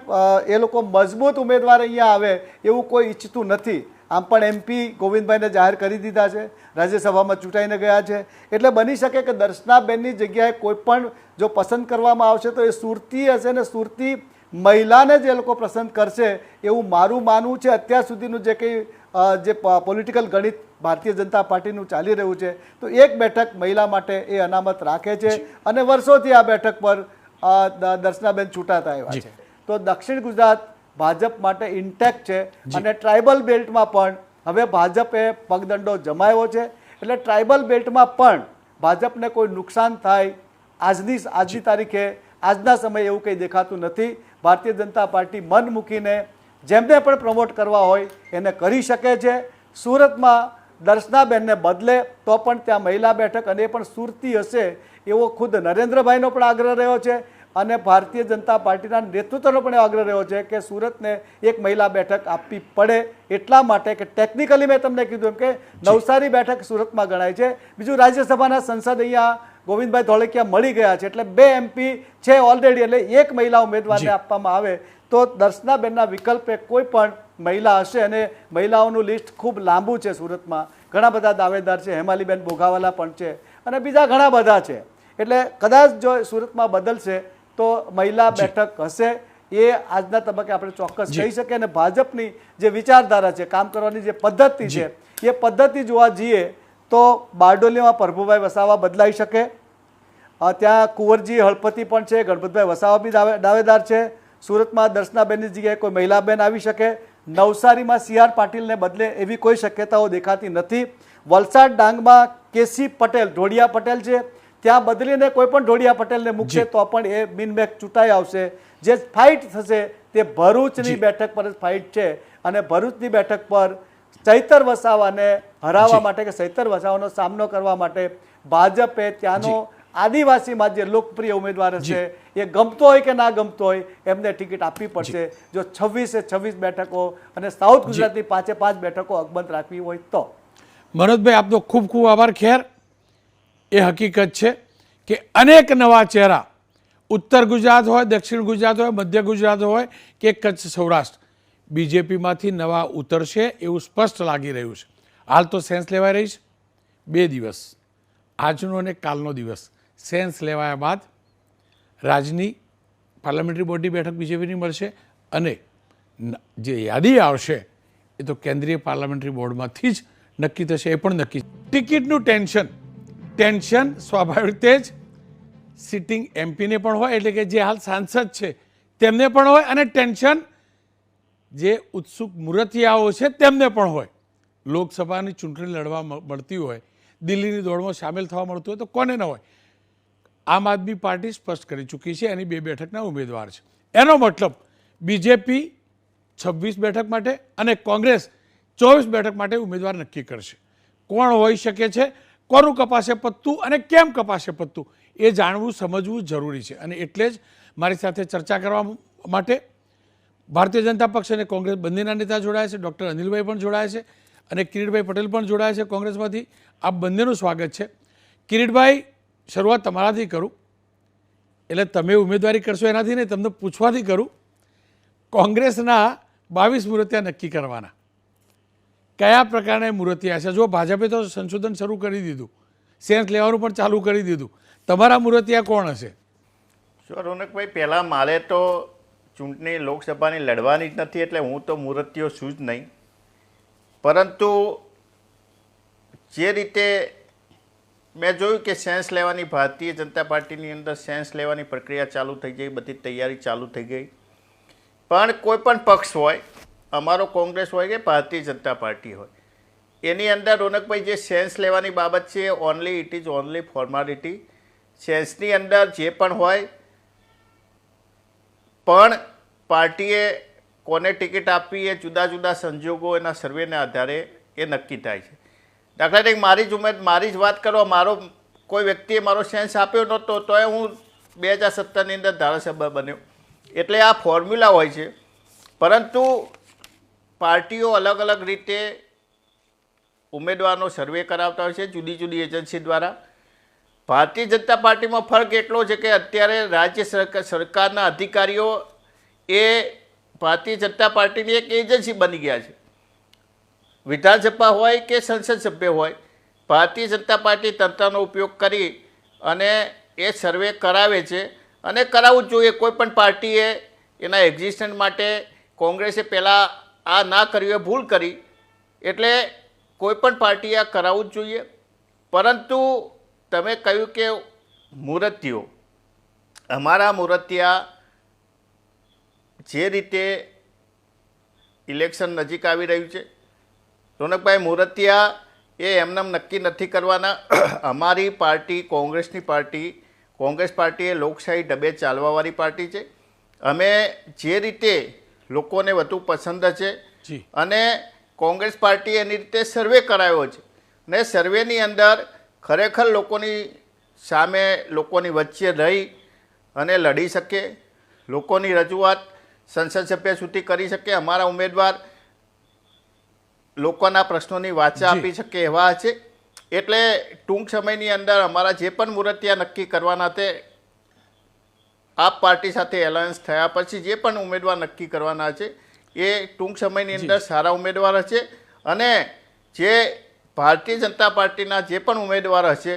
[SPEAKER 4] એ લોકો મજબૂત ઉમેદવાર અહીંયા આવે એવું કોઈ ઈચ્છતું નથી. આમ પણ MP ગોવિંદભાઈને જાહેર કરી દીધા છે, રાજ્યસભામાં ચૂંટાઈને ગયા છે, એટલે બની શકે કે દર્શનાબેનની જગ્યાએ કોઈ પણ જો પસંદ કરવામાં આવશે તો એ સુરતી હશે ને સુરતી મહિલાને જે લોકો પસંદ કરશે એવું મારું માનવું છે. અત્યાર સુધીનું જે કંઈ જે પોલિટિકલ ગણિત ભારતીય જનતા પાર્ટીનું ચાલી રહ્યું છે તો એક બેઠક મહિલા માટે એ અનામત રાખે છે, અને વર્ષોથી આ બેઠક પર દર્શનાબેન ચૂંટાતા આવ્યા છે. તો દક્ષિણ ગુજરાત ભાજપ માટે ઇન્ટેક્ટ છે, અને ટ્રાઇબલ બેલ્ટમાં પણ હવે ભાજપે પગદંડો જમાવ્યો છે, એટલે ટ્રાઇબલ બેલ્ટમાં પણ ભાજપને કોઈ નુકસાન થાય આજની તારીખે આજના સમયે એવું કંઈ દેખાતું નથી. ભારતીય જનતા પાર્ટી મન મૂકીને જેમને પણ પ્રમોટ કરવા હોય એને કરી શકે છે. સુરતમાં દર્શનાબેનને બદલે તો પણ ત્યાં મહિલા બેઠક, અને એ પણ સુરતી હશે એવો ખુદ નરેન્દ્રભાઈનો પણ આગ્રહ રહ્યો છે, અને ભારતીય જનતા પાર્ટીના નેતૃત્વનો પણ આગ્રહ રહ્યો છે કે સુરતને એક મહિલા બેઠક આપવી પડે, એટલા માટે કે ટેકનિકલી મેં તમને કીધું એમ કે નવસારી બેઠક સુરતમાં ગણાય છે. બીજું રાજ્યસભાના સંસદ અહીંયા ગોવિંદભાઈ ધોળકિયા મળી ગયા છે, એટલે 2 MP છે ઓલરેડી, એટલે એક મહિલા ઉમેદવારને આપવામાં આવે તો દર્શનાબેનના વિકલ્પે કોઈ પણ મહિલા હશે, અને મહિલાઓનું લિસ્ટ ખૂબ લાંબુ છે. સુરતમાં ઘણા બધા દાવેદાર છે, હેમાલીબેન બોઘાવાલા પણ છે, અને બીજા ઘણા બધા છે. એટલે કદાચ જો સુરતમાં બદલશે તો મહિલા બેઠક હશે, એ આજના તબક્કે આપણે ચોક્કસ કહી શકીએ. અને ભાજપની જે વિચારધારા છે, કામ કરવાની જે પદ્ધતિ છે, એ પદ્ધતિ જોવા જઈએ તો બારડોલીમાં પ્રભુભાઈ વસાવા બદલાઈ શકે, ત્યાં કુંવરજી હળપતિ પણ છે, ગણપતભાઈ વસાવા બી દાવેદાર છે. સુરતમાં દર્શનાબેનની જગ્યાએ કોઈ મહિલાબેન આવી શકે. નવસારીમાં CR પાટીલને બદલે એવી કોઈ શક્યતાઓ દેખાતી નથી. વલસાડ ડાંગમાં KC પટેલ, ઢોડિયા પટેલ છે, ત્યાં બદલીને કોઈ પણ ઢોડિયા પટેલને મૂકશે તો પણ એ બિનમેક ચૂંટાઈ આવશે. જે ફાઇટ થશે તે ભરૂચની બેઠક પર જ ફાઇટ છે, અને ભરૂચની બેઠક પર ચૈતર વસાવાને હરાવવા માટે કે ચૈતર વસાવાનો સામનો કરવા માટે ભાજપે ત્યાંનો આદિવાસીમાં જે લોકપ્રિય ઉમેદવાર હશે એ ગમતો હોય કે ના ગમતો હોય એમને ટિકિટ આપવી પડશે. જો 26 બેઠકો અને સાઉથ ગુજરાતની 5 બેઠકો અકબંધ રાખવી હોય તો.
[SPEAKER 1] મનોજભાઈ, આપનો ખૂબ ખૂબ આભાર. ખેર, એ હકીકત છે કે અનેક નવા ચહેરા ઉત્તર ગુજરાત હોય, દક્ષિણ ગુજરાત હોય, મધ્ય ગુજરાત હોય કે કચ્છ સૌરાષ્ટ્ર, BJPમાંથી નવા ઉતરશે એવું સ્પષ્ટ લાગી રહ્યું છે. હાલ તો સેન્સ લેવાઈ રહી છે. 2 દિવસ, આજનો અને કાલનો દિવસ સેન્સ લેવાયા બાદ રાજની પાર્લામેન્ટરી બોર્ડની બેઠક BJPની મળશે, અને જે યાદી આવશે એ તો કેન્દ્રીય પાર્લામેન્ટરી બોર્ડમાંથી જ નક્કી થશે એ પણ નક્કી. ટિકિટનું ટેન્શન સ્વાભાવિક રીતે જ સિટિંગ એમપીને પણ હોય, એટલે કે જે હાલ સાંસદ છે તેમને પણ હોય, અને ટેન્શન જે ઉત્સુક મૂર્તિયાઓ છે તેમને પણ હોય. લોકસભાની ચૂંટણી લડવા મળતી હોય, દિલ્હીની દોડમાં સામેલ થવા મળતું હોય તો કોને ન હોય. આમ આદમી પાર્ટી સ્પષ્ટ કરી ચૂકી છે એની 2 બેઠકના ઉમેદવાર છે. એનો મતલબ બીજેપી 26 બેઠક માટે અને કોંગ્રેસ 24 બેઠક માટે ઉમેદવાર નક્કી કરશે. કોણ હોઈ શકે છે, કોનું કપાશે પત્તું અને કેમ કપાશે પત્તું એ જાણવું સમજવું જરૂરી છે. અને એટલે જ મારી સાથે ચર્ચા કરવા માટે ભારતીય જનતા પક્ષ અને કોંગ્રેસ બંનેના નેતા જોડાયા છે. ડૉક્ટર અનિલભાઈ પણ જોડાયા છે અને કિરીટભાઈ પટેલ પણ જોડાયા છે કોંગ્રેસમાંથી. આપ બંનેનું સ્વાગત છે. કિરીટભાઈ, શરૂઆત તમારાથી કરું, એટલે તમે ઉમેદવારી કરશો એનાથી નહીં, તમને પૂછવાથી કરું. કોંગ્રેસના 22 મૂર્તિયા નક્કી કરવાના, કયા પ્રકારના મૂર્તિયા છે? જો ભાજપે તો સંશોધન શરૂ કરી દીધું, સેન્સ લેવાનું પણ ચાલુ કરી દીધું, તમારા મૂર્તિયા કોણ હશે?
[SPEAKER 5] શું રોનકભાઈ, પહેલાં મારે તો ચૂંટણી લોકસભાની લડવાની જ નથી, એટલે હું તો મૂર્તિઓ છું જ નહીં. પરંતુ જે રીતે મેં જોયું કે સેન્સ લેવાની ભારતીય જનતા પાર્ટીની અંદર સેન્સ લેવાની પ્રક્રિયા ચાલુ થઈ ગઈ, બધી તૈયારી ચાલુ થઈ ગઈ. પણ કોઈ પણ પક્ષ હોય, અમારો કોંગ્રેસ હોય કે ભારતીય જનતા પાર્ટી હોય, એની અંદર રોનકભાઈ જે સેન્સ લેવાની બાબત છે ઇટ ઇઝ ઓનલી ફોર્માલિટી. સેન્સની અંદર જે પણ હોય, પણ પાર્ટીએ કોને ટિકિટ આપવી એ જુદા જુદા સંજોગો એના સર્વેના આધારે એ નક્કી થાય છે. દાખલા તરીકે મારી જ વાત કરો, કોઈ વ્યક્તિએ મારો સેન્સ આપ્યો નહોતો તોય હું 2017ની અંદર ધારાસભ્ય બન્યો. એટલે આ ફોર્મ્યુલા હોય છે. પરંતુ પાર્ટીઓ અલગ અલગ રીતે ઉમેદવારનો સર્વે કરાવતા હોય છે જુદી જુદી એજન્સી દ્વારા. ભારતીય જનતા પાર્ટીમાં ફરક એટલો છે કે અત્યારે રાજ્ય સરકારના અધિકારીઓ એ ભારતીય જનતા પાર્ટીની એક એજન્સી બની ગયા છે. વિધાનસભા હોય કે સંસદ સભ્ય હોય, ભારતીય જનતા પાર્ટી તંત્રનો ઉપયોગ કરી અને એ સર્વે કરાવે છે અને કરાવવું જ જોઈએ. કોઈ પણ પાર્ટીએ એના એક્ઝિસ્ટન્સ માટે કોંગ્રેસે પહેલાં આ ના કર્યું એ ભૂલ કરી, એટલે કોઈ પણ પાર્ટીએ આ કરાવવું જ જોઈએ. પરંતુ તમે કહ્યું કે મૂર્તિઓ, અમારા મૂર્તિયા જે રીતે ઇલેક્શન નજીક આવી રહ્યું છે, રોનકભાઈ, મૂર્તિયા એ એમનેમ નક્કી નથી કરવાના. અમારી પાર્ટી કોંગ્રેસ પાર્ટી એ લોકશાહી ઢબે ચાલવાવાળી પાર્ટી છે. અમે જે રીતે લોકોને વધુ પસંદ છે અને કોંગ્રેસ પાર્ટી એની રીતે સર્વે કરાયો છે ને સર્વેની અંદર ખરેખર લોકોની સામે, લોકોની વચ્ચે રહી અને લડી શકે, લોકોની રજૂઆત સંસદ સભ્ય સુધી કરી શકે, અમારા ઉમેદવાર લોકોના પ્રશ્નોની વાચા આપી શકે એવા છે. એટલે ટૂંક સમયની અંદર અમારા જે પણ મૂર્તિયા નક્કી કરવાના તે આપ પાર્ટી સાથે એલાયન્સ થયા પછી જે પણ ઉમેદવાર નક્કી કરવાના છે એ ટૂંક સમયની અંદર સારા ઉમેદવાર હશે. અને જે ભારતીય જનતા પાર્ટીના જે પણ ઉમેદવાર હશે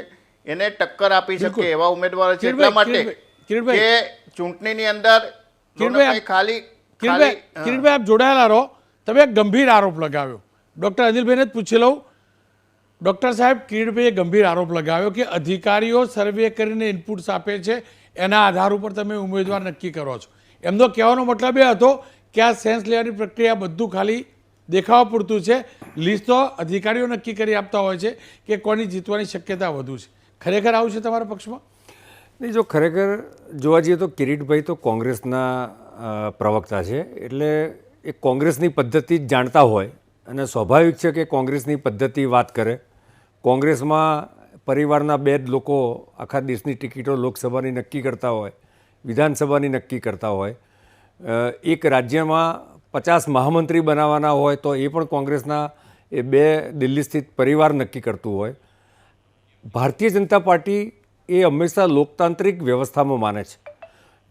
[SPEAKER 5] એને ટક્કર આપી શકે એવા ઉમેદવાર છે. એટલા માટે કે ચૂંટણીની અંદર
[SPEAKER 1] કિરીટભાઈ, આપ જોડાયેલા રહો. તમે એક ગંભીર આરોપ લગાવ્યો, ડૉક્ટર અનિલભાઈને જ પૂછી લઉં. ડૉક્ટર સાહેબ, કિરીટભાઈએ ગંભીર આરોપ લગાવ્યો કે અધિકારીઓ સર્વે કરીને ઇનપુટ્સ આપે છે, એના આધાર ઉપર તમે ઉમેદવાર નક્કી કરો છો. એમનો કહેવાનો મતલબ એ હતો કે આ સેન્સ લેવાની પ્રક્રિયા બધું ખાલી દેખાવા પૂરતું છે. લિસ્ટ તો અધિકારીઓ નક્કી કરી આપતા હોય છે કે કોની જીતવાની શક્યતા વધુ છે. ખરેખર આવું છે તમારા પક્ષમાં?
[SPEAKER 6] નહીં, જો ખરેખર જોવા જઈએ તો કિરીટભાઈ તો કોંગ્રેસના પ્રવક્તા છે, એટલે એ કોંગ્રેસની પદ્ધતિ જ જાણતા હોય અને સ્વાભાવિક છે કે કોંગ્રેસની પદ્ધતિ વાત કરે. કોંગ્રેસમાં પરિવારના 2 જ લોકો આખા દેશની ટિકિટો લોકસભાની નક્કી કરતા હોય, વિધાનસભાની નક્કી કરતા હોય. એક રાજ્યમાં 50 મહામંત્રી બનાવવાના હોય તો એ પણ કોંગ્રેસના એ 2 દિલ્હી સ્થિત પરિવાર નક્કી કરતું હોય. ભારતીય જનતા પાર્ટી એ હંમેશા લોકતાંત્રિક વ્યવસ્થામાં માને છે.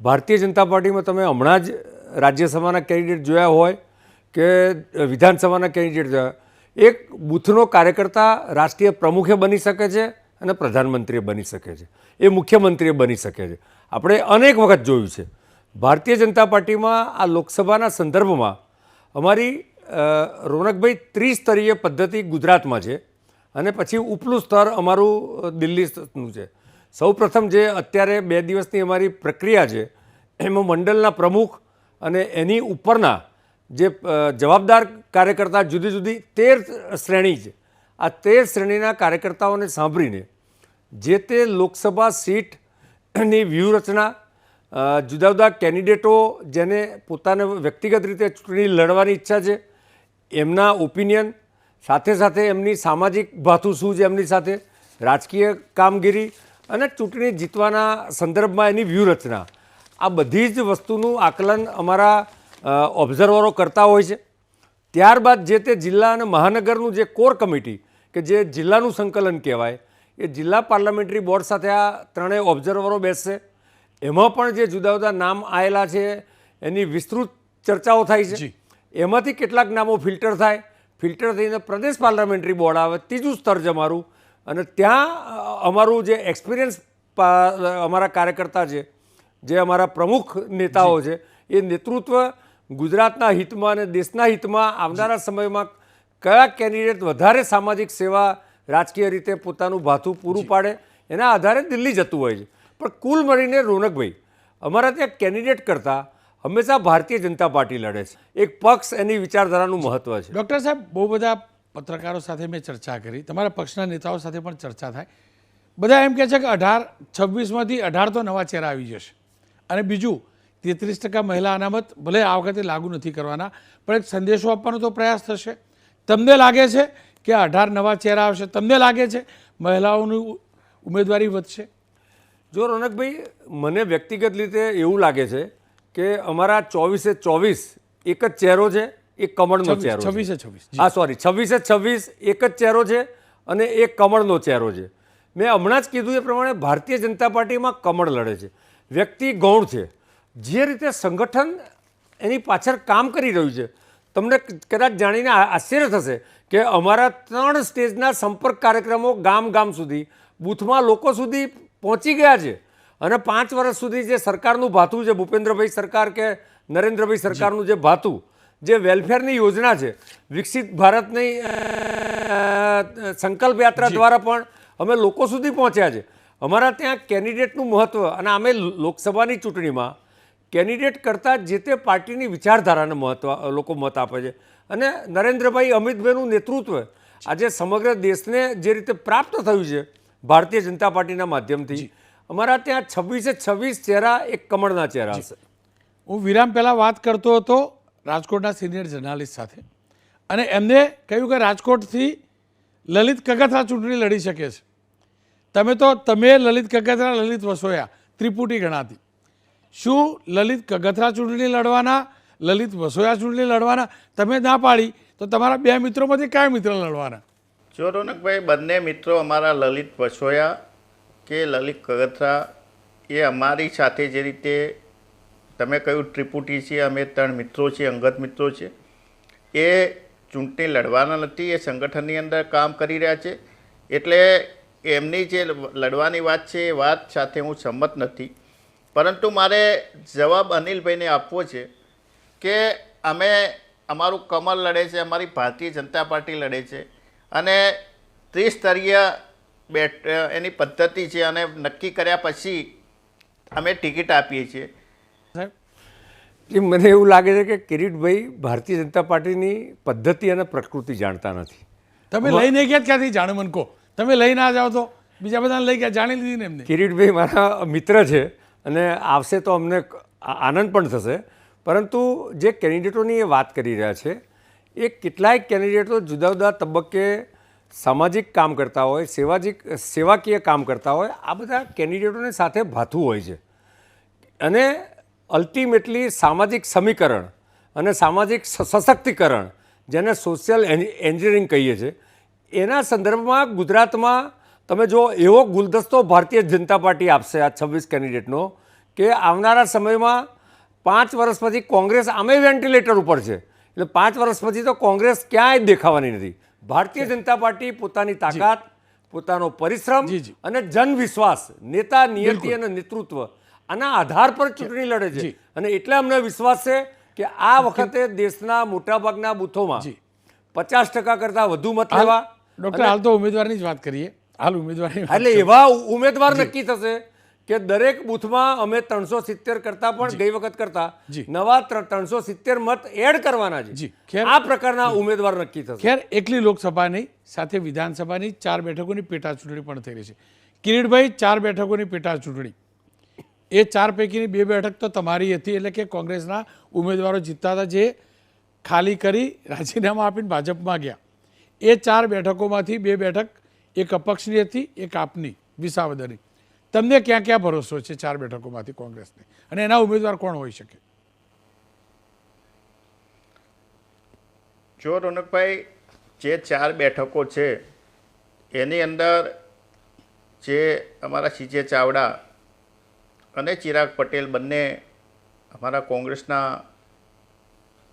[SPEAKER 6] ભારતીય જનતા પાર્ટીમાં તમે હમણાં જ રાજ્યસભાના કેન્ડિડેટ જોયા હોય કે વિધાનસભાના કેન્ડિડેટ જોયા, એક બૂથનો કાર્યકર્તા રાષ્ટ્રીય પ્રમુખે બની શકે છે અને પ્રધાનમંત્રીએ બની શકે છે, એ મુખ્યમંત્રીએ બની શકે છે. આપણે અનેક વખત જોયું છે. ભારતીય જનતા પાર્ટીમાં આ લોકસભાના સંદર્ભમાં અમારી રોનકભાઈ ત્રિસ્તરીય પદ્ધતિ ગુજરાતમાં છે અને પછી ઉપલું સ્તર અમારું દિલ્હીનું છે. સૌપ્રથમ જે અત્યારે 2 દિવસની અમારી પ્રક્રિયા છે એમાં મંડળના પ્રમુખ અને એની ઉપરના જે જવાબદાર કાર્યકર્તા જુદી જુદી 13 શ્રેણી છે. આ 13 શ્રેણીના કાર્યકર્તાઓને સાંભળીને જે તે લોકસભા સીટની વ્યૂહરચના, જુદા જુદા કેન્ડિડેટો જેને પોતાને વ્યક્તિગત રીતે ચૂંટણી લડવાની ઈચ્છા છે એમના ઓપિનિયન, સાથે સાથે એમની સામાજિક ભાથું શું છે, એમની સાથે રાજકીય કામગીરી અને ચૂંટણી જીતવાના સંદર્ભમાં એની વ્યૂહરચના, આ બધી જ વસ્તુનું આકલન અમારા ઓબ્ઝર્વરો કરતા હોય છે. ત્યારબાદ જે તે જિલ્લા અને મહાનગરનું જે કોર કમિટી કે જે જિલ્લાનું સંકલન કહેવાય એ જિલ્લા પાર્લામેન્ટરી બોર્ડ સાથે આ ત્રણેય ઓબ્ઝર્વરો બેસશે. એમાં પણ જે જુદા જુદા નામ આવેલા છે એની વિસ્તૃત ચર્ચાઓ થાય છે. એમાંથી કેટલાક નામો ફિલ્ટર થાય, ફિલ્ટર થઈને પ્રદેશ પાર્લામેન્ટરી બોર્ડ આવે, ત્રીજું સ્તર જ અમારું. અને ત્યાં અમારું જે એક્સપિરિયન્સ અમારા કાર્યકર્તા છે, જે અમારા પ્રમુખ નેતાઓ છે, એ નેતૃત્વ ગુજરાતના હિતમાં અને દેશના હિતમાં આવનારા સમયમાં કયા કેન્ડિડેટ વધારે સામાજિક સેવા, રાજકીય રીતે પોતાનું ભાથું પૂરું પાડે એના આધારે દિલ્હી જતું હોય છે. પણ કુલ મળીને રોનકભાઈ અમારા ત્યાં કેન્ડિડેટ કરતાં હંમેશા ભારતીય જનતા પાર્ટી લડે છે. એક પક્ષ એની વિચારધારાનું મહત્ત્વ છે.
[SPEAKER 1] ડૉક્ટર સાહેબ, બહુ બધા પત્રકારો સાથે મેં ચર્ચા કરી, તમારા પક્ષના નેતાઓ સાથે પણ ચર્ચા થાય. બધા એમ કહે છે કે 26માંથી 18 તો નવા ચહેરા આવી જશે. અને બીજું 33% મહિલા અનામત ભલે આ વખતે લાગુ નથી કરવાના, પણ એક સંદેશો આપવાનો તો પ્રયાસ થશે. તમને લાગે છે કે 18 નવા ચહેરા આવશે? તમને લાગે છે મહિલાઓની ઉમેદવારી વધશે?
[SPEAKER 6] જો રોનકભાઈ, મને વ્યક્તિગત રીતે એવું લાગે છે કે અમારા 24/24 એક જ ચહેરો છે, એક કમળનો ચહેરો છે.
[SPEAKER 1] 26/26
[SPEAKER 6] હા, સોરી, 26/26 એક જ ચહેરો છે અને એક કમળનો ચહેરો છે. મેં હમણાં જ કીધું એ પ્રમાણે ભારતીય જનતા પાર્ટીમાં કમળ લડે છે, વ્યક્તિ ગૌણ છે. જે રીતે સંગઠન એની પાછળ કામ કરી રહ્યું છે, તમને કદાચ જાણીને આશ્ચર્ય થશે કે અમારા 3 સ્ટેજના સંપર્ક કાર્યક્રમો ગામ ગામ સુધી, બૂથમાં લોકો સુધી પહોંચી ગયા છે. અને 5 વર્ષ સુધી જે સરકારનું ભાથું છે, ભૂપેન્દ્રભાઈ સરકાર કે નરેન્દ્રભાઈ સરકારનું જે ભાથું, જે વેલફેરની યોજના છે, વિકસિત ભારતની સંકલ્પ યાત્રા દ્વારા પણ અમે લોકો સુધી પહોંચ્યા છે. અમારા ત્યાં કેન્ડિડેટનું મહત્ત્વ, અને અમે લોકસભાની ચૂંટણીમાં કેન્ડિડેટ કરતાં જે તે પાર્ટીની વિચારધારાને મહત્ત્વ લોકો મત આપે છે. અને નરેન્દ્રભાઈ, અમિતભાઈનું નેતૃત્વ આજે સમગ્ર દેશને જે રીતે પ્રાપ્ત થયું છે ભારતીય જનતા પાર્ટીના માધ્યમથી, અમારા ત્યાં 26/26 ચહેરા એક કમળના ચહેરા હશે.
[SPEAKER 1] હું વિરામ પહેલાં વાત કરતો હતો રાજકોટના સિનિયર જર્નાલિસ્ટ સાથે, અને એમને કહ્યું કે રાજકોટથી લલિત કગથરા ચૂંટણી લડી શકે છે. તમે લલિત કગથરા, લલિત વસોયા ત્રિપુટી ગણાતી. શું લલિત કગથરા ચૂંટણી લડવાના, લલિત વસોયા ચૂંટણી લડવાના? તમે ના પાડી તો તમારા 2 મિત્રોમાંથી કયા મિત્ર લડવાના?
[SPEAKER 5] જો રોનકભાઈ, બંને મિત્રો અમારા લલિત વસોયા કે લલિત કગથરા એ અમારી સાથે જે રીતે તમે કહ્યું ત્રિપુટી છે, અમે 3 મિત્રો છીએ, અંગત મિત્રો છે, એ ચૂંટણી લડવાના નથી, એ સંગઠનની અંદર કામ કરી રહ્યા છે. એટલે એમની જે લડવાની વાત છે એ વાત સાથે હું સંમત નથી. પરંતુ મારે જવાબ અનિલભાઈને આપવો છે કે અમારું કમલ લડે છે, અમારી ભારતીય જનતા પાર્ટી લડે છે, અને ત્રિસ્તરીય એની પદ્ધતિ છે, અને નક્કી કર્યા પછી અમે ટિકિટ આપીએ છીએ.
[SPEAKER 6] મને એવું લાગે છે કે કિરીટભાઈ ભારતીય જનતા પાર્ટીની પદ્ધતિ અને પ્રકૃતિ જાણતા નથી.
[SPEAKER 1] તમે લઈને ગયા ક્યાંથી જાણો? મને કહો. તમે લઈ ના જાઓ તો બીજા બધાને લઈ ગયા, જાણી લીધી ને એમને.
[SPEAKER 6] કિરીટભાઈ મારા મિત્ર છે અને આવશે તો અમને આનંદ પણ થશે. પરંતુ જે કેન્ડિડેટોની એ વાત કરી રહ્યા છે, એ કેટલાય કેન્ડિડેટો જુદા જુદા તબક્કે સામાજિક કામ કરતા હોય, સેવાકીય કામ કરતા હોય. આ બધા કેન્ડિડેટોની સાથે ભાથું હોય છે. અને અલ્ટિમેટલી સામાજિક સમીકરણ અને સામાજિક સશક્તિકરણ, જેને સોશિયલ એન્જિનિયરિંગ કહીએ છીએ, એના સંદર્ભમાં ગુજરાતમાં તમે જો એવો ગુલદસ્તો ભારતીય જનતા પાર્ટી આપશે આ 26 કેન્ડિડેટનો કે આવનારા સમયમાં 5 વર્ષ પછી કોંગ્રેસ આમે વેન્ટિલેટર ઉપર છે. એટલે 5 વર્ષ પછી તો કોંગ્રેસ ક્યાંય દેખાવાની નથી. ભારતીય જનતા પાર્ટી પોતાની તાકાત, પોતાનો પરિશ્રમ અને જનવિશ્વાસ, નેતા નિયતિ અને નેતૃત્વ, આના આધાર પર ચૂંટણી લડે છે. અને એટલે અમને વિશ્વાસ છે કે આ વખતે દેશના મોટાભાગના બૂથોમાં
[SPEAKER 1] જી.
[SPEAKER 6] 50% કરતાં વધુ મત લેવા,
[SPEAKER 1] ડૉક્ટર હાલ તો ઉમેદવારની જ વાત કરીએ. હાલ ઉમેદવારની વાત
[SPEAKER 6] એટલે એવા ઉમેદવાર નક્કી થશે કે દરેક બૂથમાં અમે 370 કરતાં પણ ગઈ વખત કરતાં
[SPEAKER 1] જી.
[SPEAKER 6] નવા 370 મત એડ કરવાના
[SPEAKER 1] જી.
[SPEAKER 6] છે.
[SPEAKER 1] ખેર-
[SPEAKER 6] આ પ્રકારના ઉમેદવાર નક્કી થશે.
[SPEAKER 1] ખેર એકલી લોકસભાની સાથે વિધાનસભાની 4 બેઠકોની પેટા ચૂંટણી પણ થઈ રહી છે. કિરીટભાઈ, 4 બેઠકોની પેટા ચૂંટણી, એ 4 પૈકીની 2 બેઠક તો તમારી હતી, એટલે કે કોંગ્રેસના ઉમેદવારો જીતતા હતા, જે ખાલી કરી રાજીનામા આપીને ભાજપમાં ગયા. એ 4 બેઠકોમાંથી 2 બેઠક એક અપક્ષની હતી, એક આપની વિસાવદરની. તમને ક્યાં ક્યાં ભરોસો છે 4 બેઠકોમાંથી કોંગ્રેસને, અને એના ઉમેદવાર કોણ હોઈ શકે?
[SPEAKER 5] જો રોનકભાઈ, જે 4 બેઠકો છે એની અંદર જે અમારા સીજે ચાવડા અને ચિરાગ પટેલ બંને અમારા કોંગ્રેસના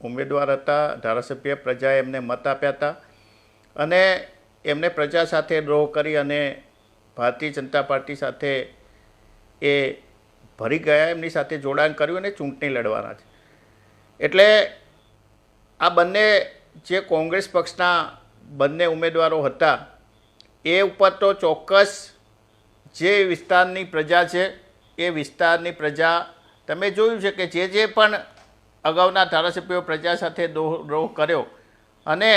[SPEAKER 5] ઉમેદવાર હતા. ધારાસભ્ય પ્રજાએ એમને મત આપ્યા હતા અને એમને પ્રજા સાથે દ્રોહ કરી અને ભારતીય જનતા પાર્ટી સાથે એ ભરી ગયા, એમની સાથે જોડાણ કર્યું અને ચૂંટણી લડવાના છે. એટલે આ બંને જે કોંગ્રેસ પક્ષના બંને ઉમેદવારો હતા એ ઉપર તો ચોક્કસ જે વિસ્તારની પ્રજા છે એ વિસ્તારની પ્રજા, તમે જોયું છે કે જે પણ અગાઉના ધારાસભ્યો પ્રજા સાથે દ્રોહ કર્યો અને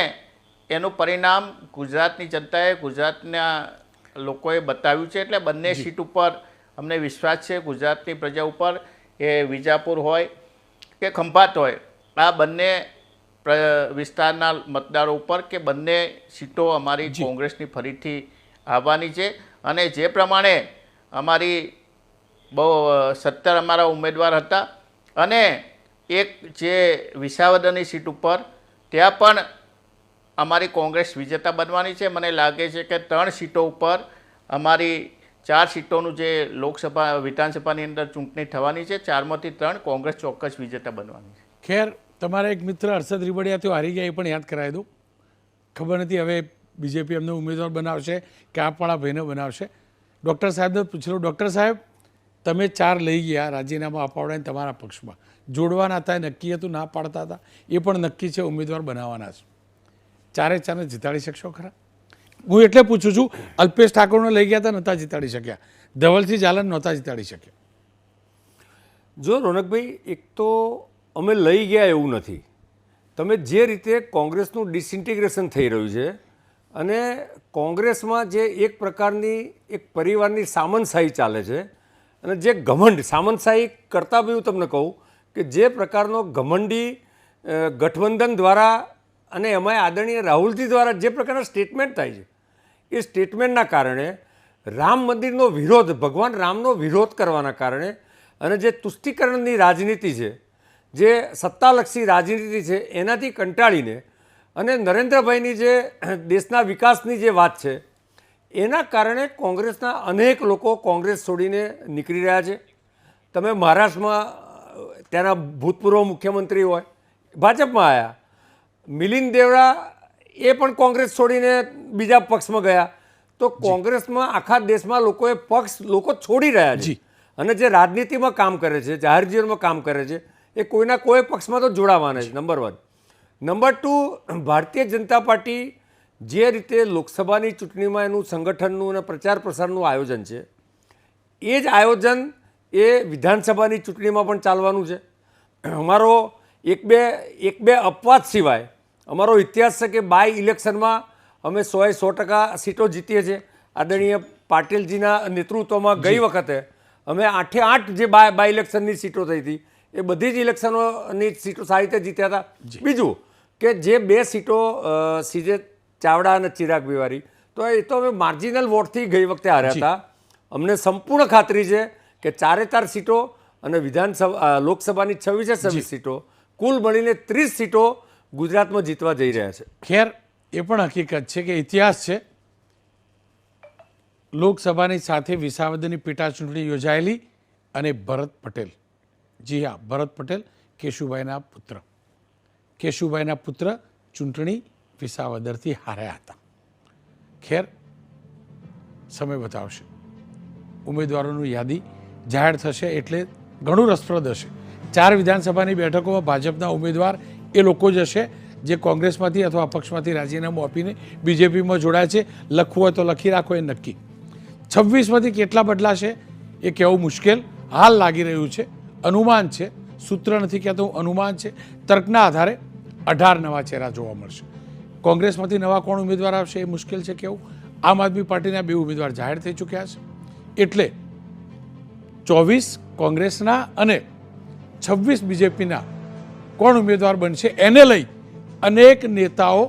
[SPEAKER 5] એનું પરિણામ ગુજરાતની જનતાએ, ગુજરાતના લોકોએ બતાવ્યું છે. એટલે બંને સીટ ઉપર અમને વિશ્વાસ છે ગુજરાતની પ્રજા ઉપર, એ વિજાપુર હોય કે ખંભાત હોય, આ બંને વિસ્તારના મતદારો ઉપર કે બંને સીટો અમારી કોંગ્રેસની ફરીથી આવવાની છે. અને જે પ્રમાણે અમારી બહુ 17 અમારા ઉમેદવાર હતા અને એક જે વિસાવદરની સીટ ઉપર ત્યાં પણ અમારી કોંગ્રેસ વિજેતા બનવાની છે. મને લાગે છે કે 3 સીટો ઉપર અમારી 4 સીટોનું જે લોકસભા વિધાનસભાની અંદર ચૂંટણી થવાની છે, 4માંથી 3 કોંગ્રેસ ચોક્કસ વિજેતા બનવાની છે.
[SPEAKER 1] ખેર, તમારા એક મિત્ર હર્ષદ રીબડિયા તેઓ હારી ગયા, એ પણ યાદ કરાવી દઉં. ખબર નથી હવે બીજેપી એમને ઉમેદવાર બનાવશે કે આપવાળા ભાઈને બનાવશે. ડૉક્ટર સાહેબને પૂછી લો. ડૉક્ટર સાહેબ, તમે 4 લઈ ગયા રાજીનામા અપાવડાને તમારા પક્ષમાં, જોડવાના હતા એ નક્કી હતું, ના પાડતા હતા એ પણ નક્કી છે, ઉમેદવાર બનાવવાના છે. 4-4 જીતાડી શકશો ખરા? હું એટલે પૂછું છું, અલ્પેશ ઠાકોરને લઈ ગયા હતા, નહોતા જીતાડી શક્યા. ધવલસિંહ ઝાલાને નહોતા જીતાડી શક્યા.
[SPEAKER 6] જો રોનકભાઈ, એક તો અમે લઈ ગયા એવું નથી. તમે જે રીતે કોંગ્રેસનું ડિસઇન્ટિગ્રેશન થઈ રહ્યું છે અને કોંગ્રેસમાં જે એક પ્રકારની એક પરિવારની સામંતશાહી ચાલે છે અને જે ઘમંડ, સામંતશાહી કરતાં બી હું તમને કહું કે જે પ્રકારનો ઘમંડી ગઠબંધન દ્વારા અને એમાં આદરણીય રાહુલજી દ્વારા જે પ્રકારના સ્ટેટમેન્ટ થાય છે, એ સ્ટેટમેન્ટના કારણે રામ મંદિરનો વિરોધ, ભગવાન રામનો વિરોધ કરવાના કારણે અને જે તુષ્ટિકરણની રાજનીતિ છે, જે સત્તાલક્ષી રાજનીતિ છે, એનાથી કંટાળીને અને નરેન્દ્રભાઈની જે દેશના વિકાસની જે વાત છે એના કારણે કોંગ્રેસના અનેક લોકો કોંગ્રેસ છોડીને નીકળી રહ્યા છે. તમે મહારાષ્ટ્રમાં ત્યાંના ભૂતપૂર્વ મુખ્યમંત્રી હોય ભાજપમાં આવ્યા, મિલિંદ દેવરા એ પણ કોંગ્રેસ છોડીને બીજા પક્ષમાં ગયા. તો કોંગ્રેસમાં આખા દેશમાં લોકો છોડી રહ્યા છે અને જે રાજનીતિમાં કામ કરે છે, જાહેર જીવનમાં કામ કરે છે, એ કોઈના કોઈ પક્ષમાં તો જોડાવાના છે. Number 1. Number 2, Bharatiya Janata party જે રીતે લોકસભાની ચૂંટણીમાં એનું સંગઠનનું અને પ્રચાર પ્રસારનું આયોજન છે, એ જ આયોજન એ વિધાનસભાની ચૂંટણીમાં પણ ચાલવાનું છે. અમારો એક બે અપવાદ સિવાય અમારો ઇતિહાસ છે કે બાય ઇલેક્શનમાં અમે 100% સીટો જીતીએ છીએ. આદરણીય પાટીલજીના નેતૃત્વમાં ગઈ વખતે અમે 8 જે બાય ઇલેક્શનની સીટો થઈ હતી એ બધી જ ઇલેક્શનોની સીટો સારી રીતે જીત્યા હતા. બીજું કે જે 2 સીટો સીજે ચાવડા અને ચિરાગ બેવારી, તો એ તો અમે માર્જિનલ વોટથી ગઈ વખતે હાર્યા હતા. અમને સંપૂર્ણ ખાતરી છે કે 4 સીટો અને લોકસભાની 26 સીટો કુલ મળીને 30 સીટો ગુજરાતમાં જીતવા જઈ રહ્યા છે.
[SPEAKER 1] ખેર, એ પણ હકીકત છે કે ઇતિહાસ છે. લોકસભાની સાથે વિસાવદરની પેટા ચૂંટણી યોજાયેલી અને ભરત પટેલ, જી હા, ભરત પટેલ કેશુભાઈના પુત્ર ચૂંટણી વિસાવદરથી હાર્યા હતા. ખેર, સમય બતાવશે. ઉમેદવારોની યાદી જાહેર થશે એટલે ઘણું રસપ્રદ હશે. 4 વિધાનસભાની બેઠકોમાં ભાજપના ઉમેદવાર એ લોકો જ હશે જે કોંગ્રેસમાંથી અથવા અપક્ષમાંથી રાજીનામું આપીને બીજેપીમાં જોડાય છે. લખવું હોય તો લખી રાખો, એ નક્કી. 26માંથી કેટલા બદલાશે એ કહેવું મુશ્કેલ હાલ લાગી રહ્યું છે. અનુમાન છે, સૂત્ર નથી કહેતો, અનુમાન છે. તર્કના આધારે 18 નવા ચહેરા જોવા મળશે. કોંગ્રેસમાંથી નવા કોણ ઉમેદવાર આવશે એ મુશ્કેલ છે કહેવું. આમ આદમી પાર્ટીના 2 ઉમેદવાર જાહેર થઈ ચૂક્યા છે. એટલે 24 કોંગ્રેસના અને 26 બીજેપીના કોણ ઉમેદવાર બનશે એને લઈ અનેક નેતાઓ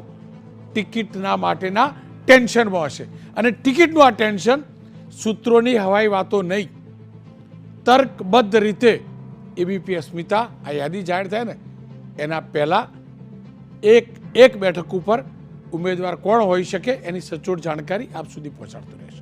[SPEAKER 1] ટિકિટના માટેના ટેન્શનમાં હશે. અને ટિકિટનું આ ટેન્શન સૂત્રોની હવાઈ વાતો નહીં, તર્કબદ્ધ રીતે એબીપી અસ્મિતા આ યાદી જાહેર થાય ને એના પહેલાં એક બેઠક ઉપર ઉમેદવાર કોણ હોઈ શકે એની સચોટ જાણકારી આપ સુધી પહોંચાડતો રહેશે.